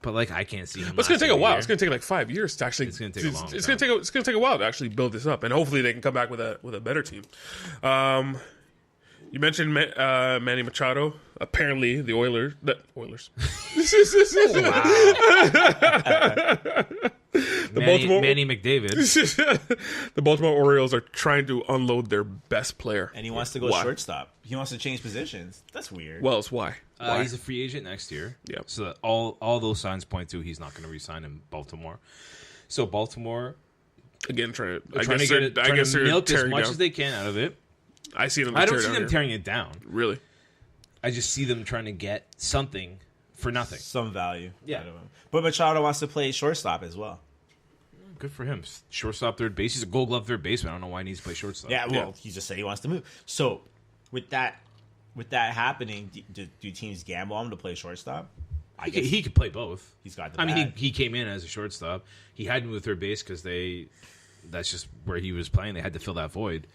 But like I can't see him. But it's going to take a lasting while. year. It's going to take like 5 years to actually. It's gonna take a long It's time. going to take a while to actually build this up, and hopefully they can come back with a better team. You mentioned Manny Machado. Apparently, the Oilers. Manny McDavid. The Baltimore Orioles are trying to unload their best player. And he wants to go Why? shortstop. He wants to change positions. That's weird. Well, it's why? Why? He's a free agent next year. Yeah. So that all those signs point to he's not going to resign in Baltimore. So Baltimore Again, trying to. trying to milk as much as they can out of it. I see them. I don't see them tearing it down. Really. I just see them trying to get something for nothing. Some value. Yeah. out of him. But Machado wants to play shortstop as well. Good for him. Shortstop, third base. He's a Gold Glove third baseman. I don't know why he needs to play shortstop. Yeah, well, he just said he wants to move. So, with that happening, do teams gamble on him to play shortstop? I guess He could play both. he's got the I mean, bag. he came in as a shortstop. He had to move third base because that's just where he was playing. They had to fill that void.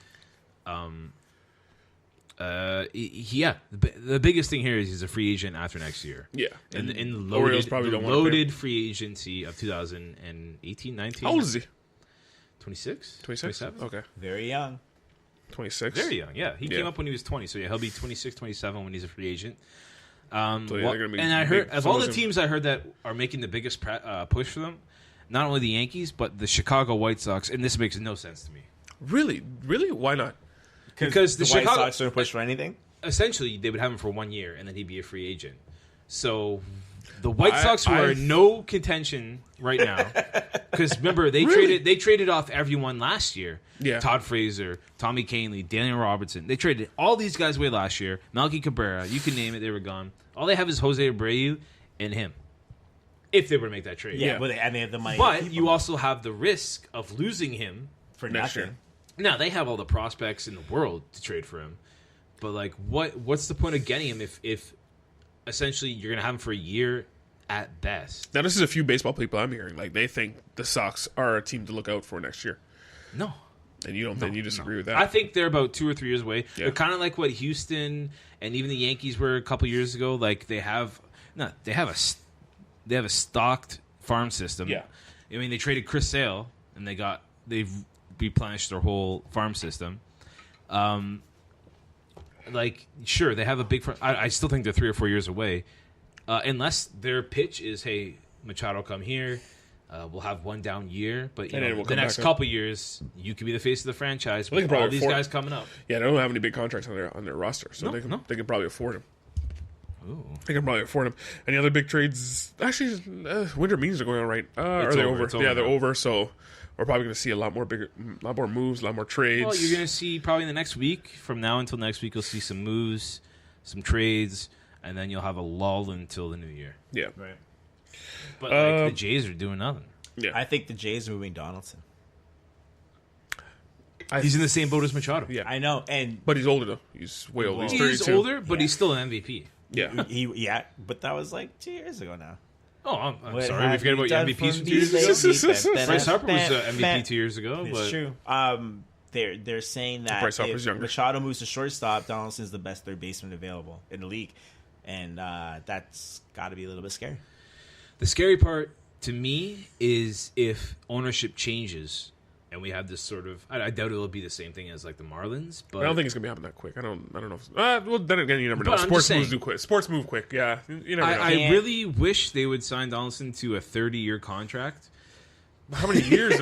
The biggest thing here is he's a free agent after next year. Yeah. In Orioles probably don't want to pay him. loaded free agency of 2018, 19. How old is he? 26? 26? 27? Okay. Very young. 26? Very young, yeah. He Yeah. came up when he was 20, so yeah, he'll be 26, 27 when he's a free agent. So, yeah, they're gonna be and I big heard of all the frozen. teams I heard that are making the biggest push for them, not only the Yankees but the Chicago White Sox, and this makes no sense to me. Really? Really? Why not? Because the the White Chicago- Sox don't push for anything. Essentially, they would have him for 1 year, and then he'd be a free agent. So the White Sox, who are I- in no contention right now, because remember they traded off everyone last year. Yeah. Todd Frazier, Tommy Kahnle, Daniel Robertson. They traded all these guys away last year. Melky Cabrera, you can name it, they were gone. All they have is Jose Abreu and him. If they were to make that trade, Yeah, but they have the money. to But keep you him also have the risk of losing him. for next nothing. year. Now they have all the prospects in the world to trade for him, but like, what's the point of getting him if essentially you're gonna have him for a year at best? Now, this is a few baseball people I'm hearing. Like, they think the Sox are a team to look out for next year. No, And you don't think you disagree with that? I think they're about 2 or 3 years away. Yeah. They're kind of like what Houston and even the Yankees were a couple years ago. Like they have a stocked farm system. Yeah. I mean they traded Chris Sale and they've replenished their whole farm system. Like sure they have a big. I still think they're 3 or 4 years away, unless their pitch is, hey, Machado, come here. We'll have one down year, but And then we'll the come next back up. couple years, you could be the face of the franchise Well, they with could all probably these afford- guys coming up. Yeah, they don't have any big contracts on their roster, so No, no. they can probably afford him. Ooh. They can probably afford him. Any other big trades? Actually, winter meetings are going on, right? Are they over? It's Yeah, over they're now. over. So we're probably going to see a lot more moves, a lot more trades. Well, you're going to see probably in the next week, from now until next week, you'll see some moves, some trades, and then you'll have a lull until the new year. Yeah, Right. But like, the Jays are doing nothing. yeah. I think the Jays are moving Donaldson. He's in the same boat as Machado. Yeah, I know, and but he's older though. He's way older. Well, He's He's 32. older, but Yeah. he's still an MVP. Yeah, yeah, but that was like 2 years ago now. Oh, I'm What sorry. We have forget you about your done MVPs for from me 2 years ago. lately? Bryce Harper was MVP 2 years ago. It's But true. They're saying that Bryce Harper's if younger. Machado moves to shortstop, Donaldson's the best third baseman available in the league, and that's got to be a little bit scary. the scary part to me is if ownership changes and we have this sort of. I doubt it'll be the same thing as like the Marlins, but I don't think it's gonna be happening that quick. I don't know. If, well, then again, you never know. But I'm Sports just moves saying. do quick. Sports move quick. Yeah, you never know. I Can't- really wish they would sign Donaldson to a 30-year contract How many years?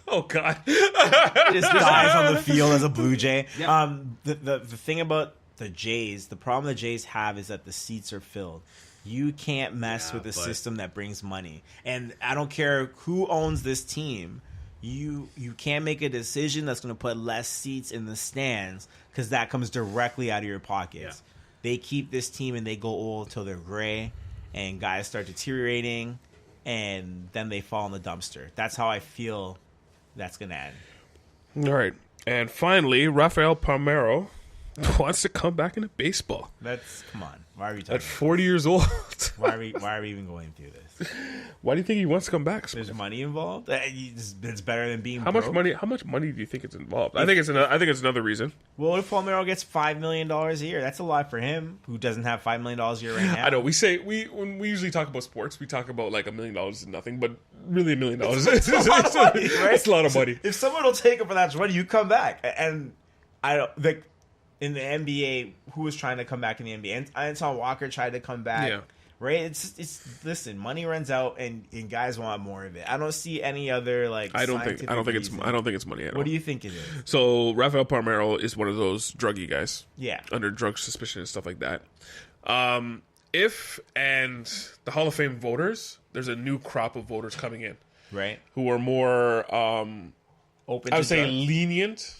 Oh God! Just dies on the field as a Blue Jay. Yeah. The thing about the Jays, the problem the Jays have is that the seats are filled. You can't mess with a system that brings money, and I don't care who owns this team. You can't make a decision that's going to put less seats in the stands because that comes directly out of your pockets. Yeah. They keep this team and they go old until they're gray, and guys start deteriorating, and then they fall in the dumpster. That's how I feel that's going to end. All right, and finally, Rafael Palmeiro wants to come back into baseball. Come on. Why are we talking At 40 years old. Why are we even going through this? Why do you think he wants to come back? There's money involved. It's better than being How broke. much money do you think is involved? I think it's another reason. Well, if Palmeiro gets $5 million a year, that's a lot for him, who doesn't have $5 million a year right now. I know when we usually talk about sports, we talk about like $1 million is nothing, but really $1 million it's a lot of money. If someone will take it for that money, you come back. And I don't think in the NBA, who was trying to come back in the NBA? And Anton Walker tried to come back. Yeah. Right? It's listen, money runs out and guys want more of it. I don't see any other like I don't think it's money at all. What do you think it is? So Rafael Palmeiro is one of those druggy guys. Yeah. Under drug suspicion and stuff like that. If and the Hall of Fame voters, there's a new crop of voters coming in. Right. Who are more open I would to say drugs. lenient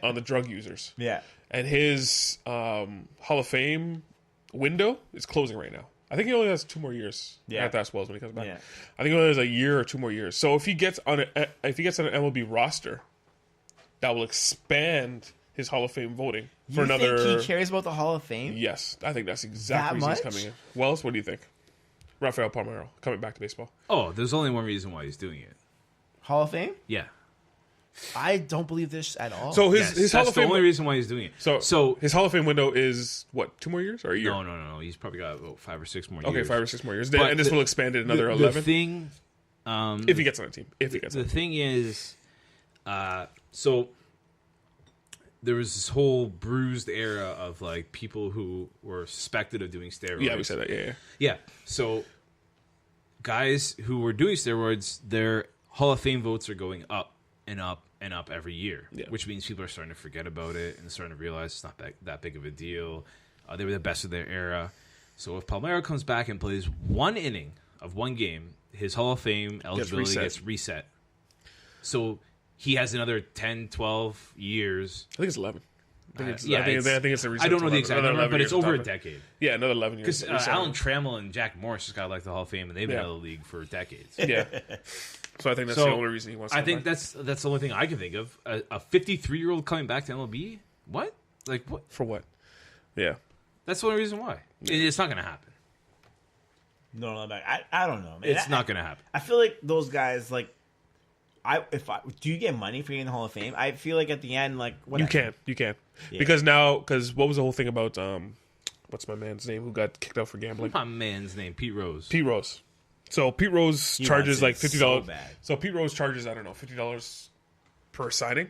on the drug users. Yeah. And his Hall of Fame window is closing right now. I think he only has 2 more years. Yeah. After Wells when he comes back. Yeah. I think he only has a year or 2 more years. So if he gets on an MLB roster, that will expand his Hall of Fame voting for You another. think he cares about the Hall of Fame? Yes, I think that's exactly That reason he's much? coming in. Wells, what do you think? Rafael Palmeiro coming back to baseball. Oh, there's only one reason why he's doing it. Hall of Fame? Yeah. I don't believe this at all. So Yes, his Hall that's of the Fame. only reason why he's doing it. So his Hall of Fame window is what, 2 more years or a year? No. He's probably got about 5 or 6 more Okay, years. 5 or 6 more years. But And this will expand it another 11. The thing, if he gets on a team. If he gets on the a team. thing is, so there was this whole bruised era of like people who were suspected of doing steroids. Yeah, we said that. Yeah. Yeah. So guys who were doing steroids, their Hall of Fame votes are going up and up and up every year, Yeah. which means people are starting to forget about it and starting to realize it's not that big of a deal. They were the best of their era. So if Palmeiro comes back and plays 1 inning of 1 game, his Hall of Fame eligibility gets reset. So he has another 10, 12 years. I think it's 11. I think it's a reset. I don't know to the 11. exact Another number, 11 but it's years on over a top of it. decade. Yeah, another 11 years. Because Alan Trammell and Jack Morris just got like the Hall of Fame, and they've been Yeah. out of the league for decades. Yeah. So I think that's the only reason he wants to I come think back. that's the only thing I can think of. A 53-year-old coming back to MLB? What? Like what? For what? Yeah. That's the only reason why. It's not going to happen. No, I don't know, man. It's not going to happen. I feel like those guys, like, do you get money for getting the Hall of Fame? I feel like at the end, like, whatever. You can. Yeah. Because what was the whole thing about, what's my man's name who got kicked out for gambling? My man's name, Pete Rose. Pete Rose. So Pete Rose He charges like wants it $50. so bad. So Pete Rose charges, I don't know, $50 per signing.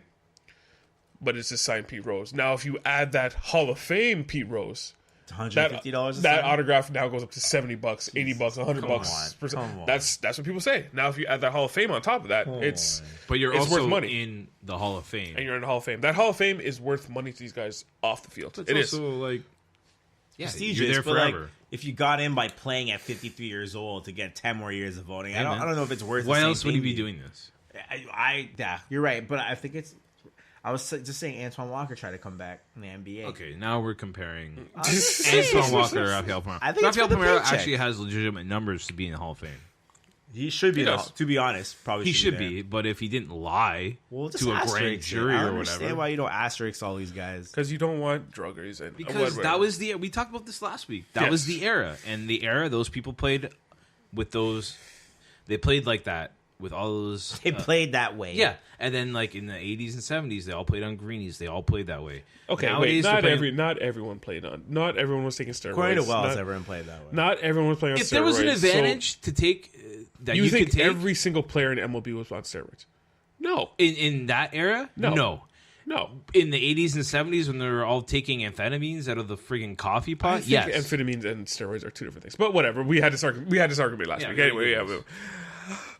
But it's just signed Pete Rose. Now, if you add that Hall of Fame Pete Rose, $150 that autograph now goes up to $70, $80, $100 Come bucks. on, come on. That's what people say. Now, if you add that Hall of Fame on top of that, it's But you're it's also worth money. in the Hall of Fame. And you're in the Hall of Fame. That Hall of Fame is worth money to these guys off the field. It's It is. also like, yeah, prestigious, you're there but, like, forever. if you got in by playing at 53 years old to get 10 more years of voting, I man. don't know if it's worth. Why the same else would he thing be to you. doing this? Yeah, you're right, but I think it's. I was just saying, Antoine Walker tried to come back in the NBA. Okay, now we're comparing Just Antoine Walker to Rafael Palmeiro. I think it's Rafael for the Palmeiro paycheck. actually has legitimate numbers to be in the Hall of Fame. He should be. He does. To be honest, probably He should there. be, but if he didn't lie Well, just to a grand asterisk it. jury I or don't understand whatever. why you don't asterisk all these guys. Because you don't want druggers. And Because that was we talked about this last week. That was the era. And the era, those people played with those, they played like that with all those. They played that way. Yeah. And then like in the 80s and 70s, they all played on greenies. They all played that way. Okay, Nowadays, wait. they're playing- Not everyone played on. Not everyone was taking steroids. According to Wells, not, everyone played that way. not everyone was playing on steroids. If there was an advantage to take that you you think could take every single player in MLB was on steroids? No. in that era, No. In the 80s and 70s when they were all taking amphetamines out of the friggin' coffee I pot, think yes. amphetamines and steroids are two different things. But whatever. We had this argument last week. we Anyway, did yeah. this.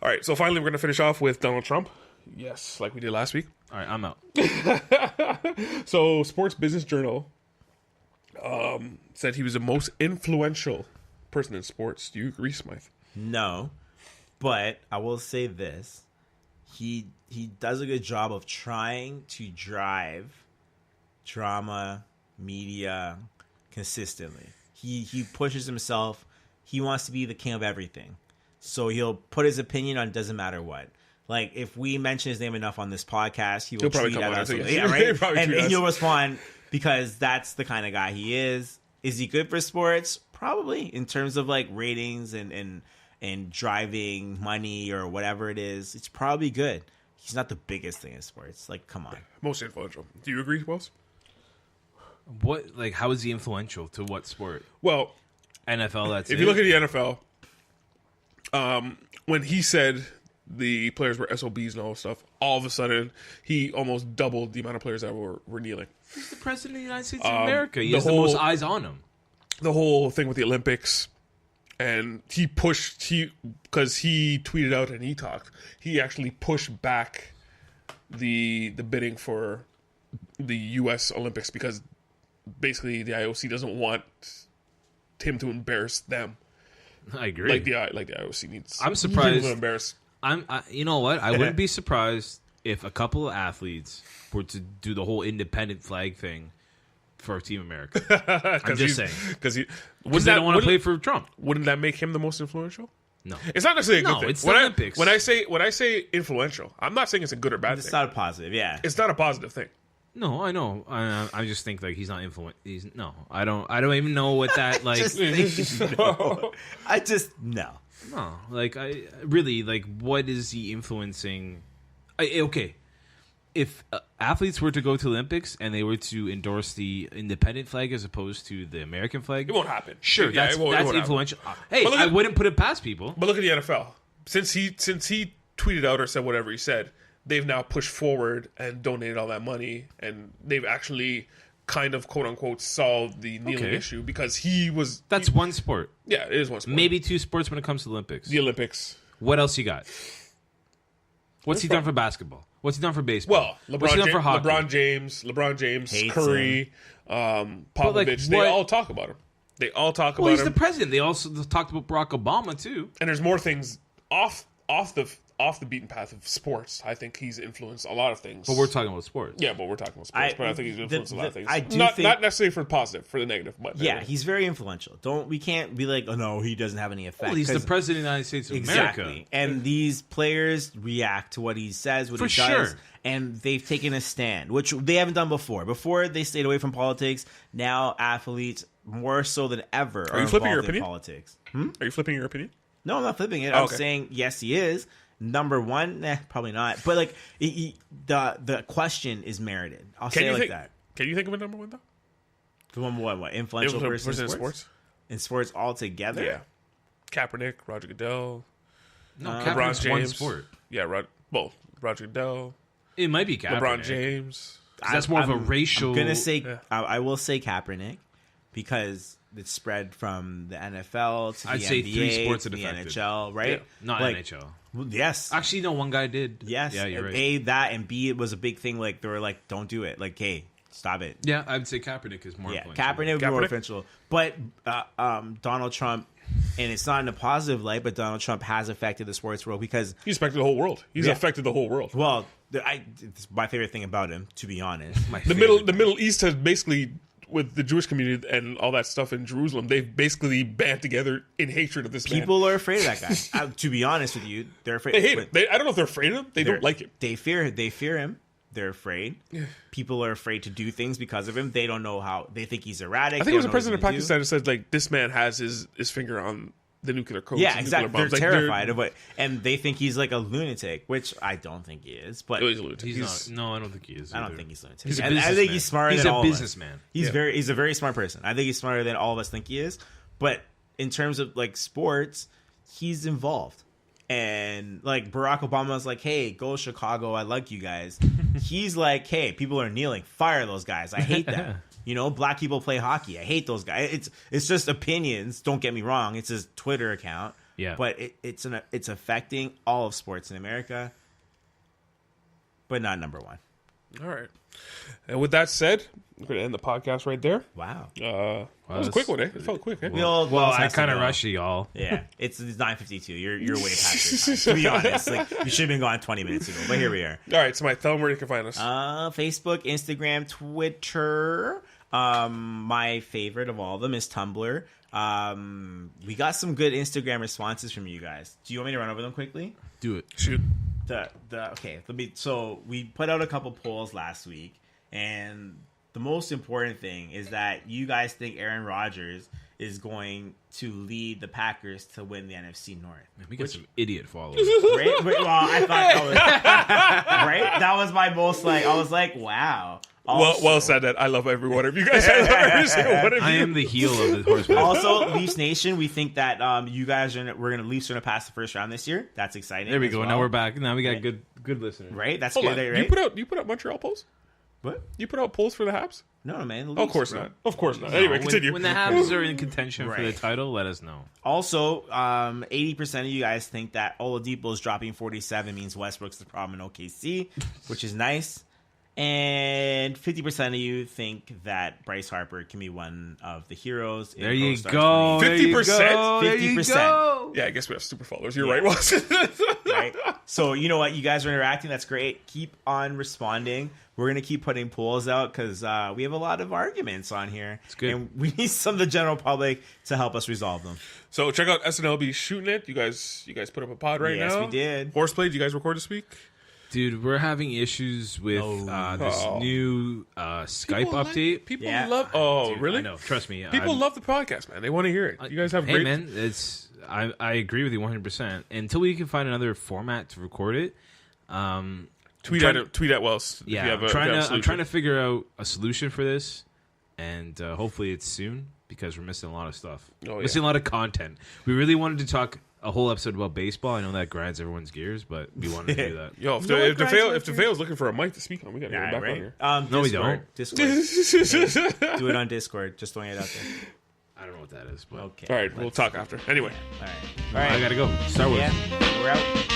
All right, so finally we're going to finish off with Donald Trump. Yes, like we did last week. All right, I'm out. So, Sports Business Journal said he was the most influential person in sports. Do you agree, Smythe? No, but I will say this: he does a good job of trying to drive drama, media consistently. He pushes himself. He wants to be the king of everything, so he'll put his opinion on doesn't matter what. Like, if we mention his name enough on this podcast, he'll probably tweet come at on us. and say, Yeah, yes. right. He'll probably and tweet us. he'll respond because that's the kind of guy he is. Is he good for sports? Probably, in terms of like ratings and driving money or whatever it is. It's probably good. He's not the biggest thing in sports. Like, come on. Most influential. Do you agree, Wells? What, like, how is he influential to what sport? Well, NFL, that's if it? you look at the NFL, when he said the players were SOBs and all this stuff, all of a sudden he almost doubled the amount of players that were kneeling. He's the president of the United States of America. He the has the whole- most eyes on him. The whole thing with the Olympics, and because he tweeted out and he talked, he actually pushed back the bidding for the U.S. Olympics because basically the IOC doesn't want him to embarrass them. I agree. Like the IOC needs. I'm surprised- to embarrass. You know what? I wouldn't be surprised if a couple of athletes were to do the whole independent flag thing for Team America. I'm just saying. Because Because they don't want to play for Trump. Wouldn't that make him the most influential? No. It's not necessarily a good No, thing. it's the Olympics. When I say influential, I'm not saying it's a good or bad It's thing. not a positive. Yeah. It's not a positive thing. No, I know. I just think like he's not influent. I don't even know what that like. I just no. No, like I really like. What is he influencing? Okay, if athletes were to go to Olympics and they were to endorse the independent flag as opposed to the American flag, It won't happen. Sure, Yeah, that's it won't happen. influential. Hey, But look I at- wouldn't put it past people. But look at the NFL. Since he tweeted out or said whatever he said, they've now pushed forward and donated all that money, and they've actually kind of quote unquote solved the kneeling Okay. issue because he was. That's one sport, Yeah, it is one sport. maybe two sports when it comes to the Olympics. The Olympics. What else you got? What's he done for basketball? What's he done for baseball? Well, What's he done for hockey? LeBron James, Hates Curry, Popovich. like, they what- all talk about him. They all talk Well, about he's him. the president. They also talked about Barack Obama too. And there's more things off the beaten path of sports. I think he's influenced a lot of things. But we're talking about sports. Yeah, but we're talking about sports. But I think he's influenced a lot of things. I do not think- necessarily for the positive, for the negative. But Yeah, he's very influential. We can't be like, oh no, he doesn't have any effect. Well, he's the 'cause- president of the United States of Exactly. America. And these players react to what he says, what For he does, sure. and they've taken a stand, which they haven't done before. Before they stayed away from politics. Now athletes, more so than ever, are you flipping your involved in opinion? politics. Are you flipping your opinion? No, I'm not flipping it. Oh, I'm okay. saying yes, he is. Number one, probably not. But like the question is merited. I'll say it like that. Can you think of a number one though? The one what influential person in in sports? In sports altogether. Yeah, Kaepernick, Roger Goodell. No, LeBron Kaepernick's one James. sport. Yeah, Roger Goodell, It might be Kaepernick. LeBron James. 'Cause that's more of a racial. I'm gonna say Yeah. I will say Kaepernick because it's spread from the NFL to the I'd say NBA, 3 sports to that the affected. NHL, right? Yeah. Not Like, NHL. well, yes, Actually, no, one guy did. yes. Yeah, you're right. A, that, and B, it was a big thing. Like they were like, "Don't do it." Like, hey, stop it. Yeah, I'd say Kaepernick is more Yeah, influential. Kaepernick would be more Kaepernick? influential, but Donald Trump, and it's not in a positive light, but Donald Trump has affected the sports world because, He's affected the whole world. He's Yeah. affected the whole world. well, it's my favorite thing about him, to be honest. The Middle East has basically, with the Jewish community and all that stuff in Jerusalem, they've basically band together in hatred of this man. People are afraid of that guy. To be honest with you, they're afraid. They hate but him. I don't know if they're afraid of him. They they're- don't like him. They fear him. They're afraid. People are afraid to do things because of him. They don't know how. They think he's erratic. I think it was the president of Pakistan who said, like, this man has his finger on the nuclear codes. Yeah, and exactly. nuclear They're bombs. Like, terrified of it, and they think he's like a lunatic, which I don't think he is. But He's a lunatic. He's not. No, I don't think he is. I don't either. think he's a lunatic. He's a And I think businessman. he's smarter He's than a all of us. businessman. He's Yeah. he's a very smart person. I think he's smarter than all of us think he is. But in terms of like sports, he's involved. And like Barack Obama was like, "Hey, go Chicago. I like you guys." He's like, "Hey, people are kneeling. Fire those guys. I hate them." Black people play hockey. I hate those guys. It's just opinions. Don't get me wrong. It's his Twitter account. Yeah. But it's affecting all of sports in America, but not number one. All right. And with that said, we're going to end the podcast right there. Wow. That was a quick one, eh? It felt quick, eh? Well, I kind of rushed y'all. Yeah, it's 9:52. You're way past your time. To be honest, like you should have been gone 20 minutes ago, but here we are. All right, so Mike, tell them where you can find us. Facebook, Instagram, Twitter. My favorite of all of them is Tumblr. We got some good Instagram responses from you guys. Do you want me to run over them quickly? Do it. Shoot. Okay, so we put out a couple polls last week, and the most important thing is that you guys think Aaron Rodgers is going to lead the Packers to win the NFC North. Man, we got some idiot followers. Right? Well, I thought that was right. That was my most I was like, wow. Well said. That I love every one of you guys. I love every single one of you. I am the heel of the horse. Also, Leafs Nation, we think that you guys Leafs are gonna pass the first round this year. That's exciting. There we go. well. Now we're back. Now we got good listeners. Right? That's Hold good. on. Right? You put out Montreal polls? What? You put out polls for the Habs? No, man. The Of Leafs, course bro. not. Of course not. Anyway, continue. When the Habs are in contention for the Right. title, let us know. Also, 80% of you guys think that Oladipo's dropping 47 means Westbrook's the problem in OKC, which is nice. And 50% of you think that Bryce Harper can be one of the heroes. In There you Pro go. Stars 50%? 50%. Yeah, I guess we have super followers. You're right, Watson. 20, right? So, you know what? You guys are interacting. That's great. Keep on responding. We're going to keep putting polls out because we have a lot of arguments on here. It's good. And we need some of the general public to help us resolve them. So check out SNLB Shooting It. You guys put up a pod right now. Yes, we did. Horseplay, did you guys record this week? Dude, we're having issues with this new Skype update. People Yeah. love. Oh, Dude, really? I know. Trust me. People love the podcast, man. They want to hear it. You guys have Hey, great. man, I agree with you 100%. Until we can find another format to record it, Tweet at Wells. if yeah, you have I'm a trying to figure out a solution for this, and hopefully it's soon because we're missing a lot of stuff. Oh, yeah. Missing a lot of content. We really wanted to talk a whole episode about baseball. I know that grinds everyone's gears, but we wanted to do that. Yo, if You know what, DeFale's looking for a mic to speak on, we got to get him back on here. No, we Discord. don't. Discord. Hey, do it on Discord. Just throwing it out there. I don't know what that is, but Okay. All right, we'll talk after. Anyway. All right. I gotta go. Star Wars. Yeah, we're out.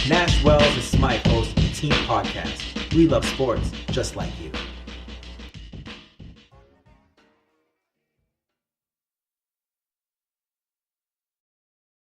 Nash Wells and Smythe host Team Podcast. We love sports just like you.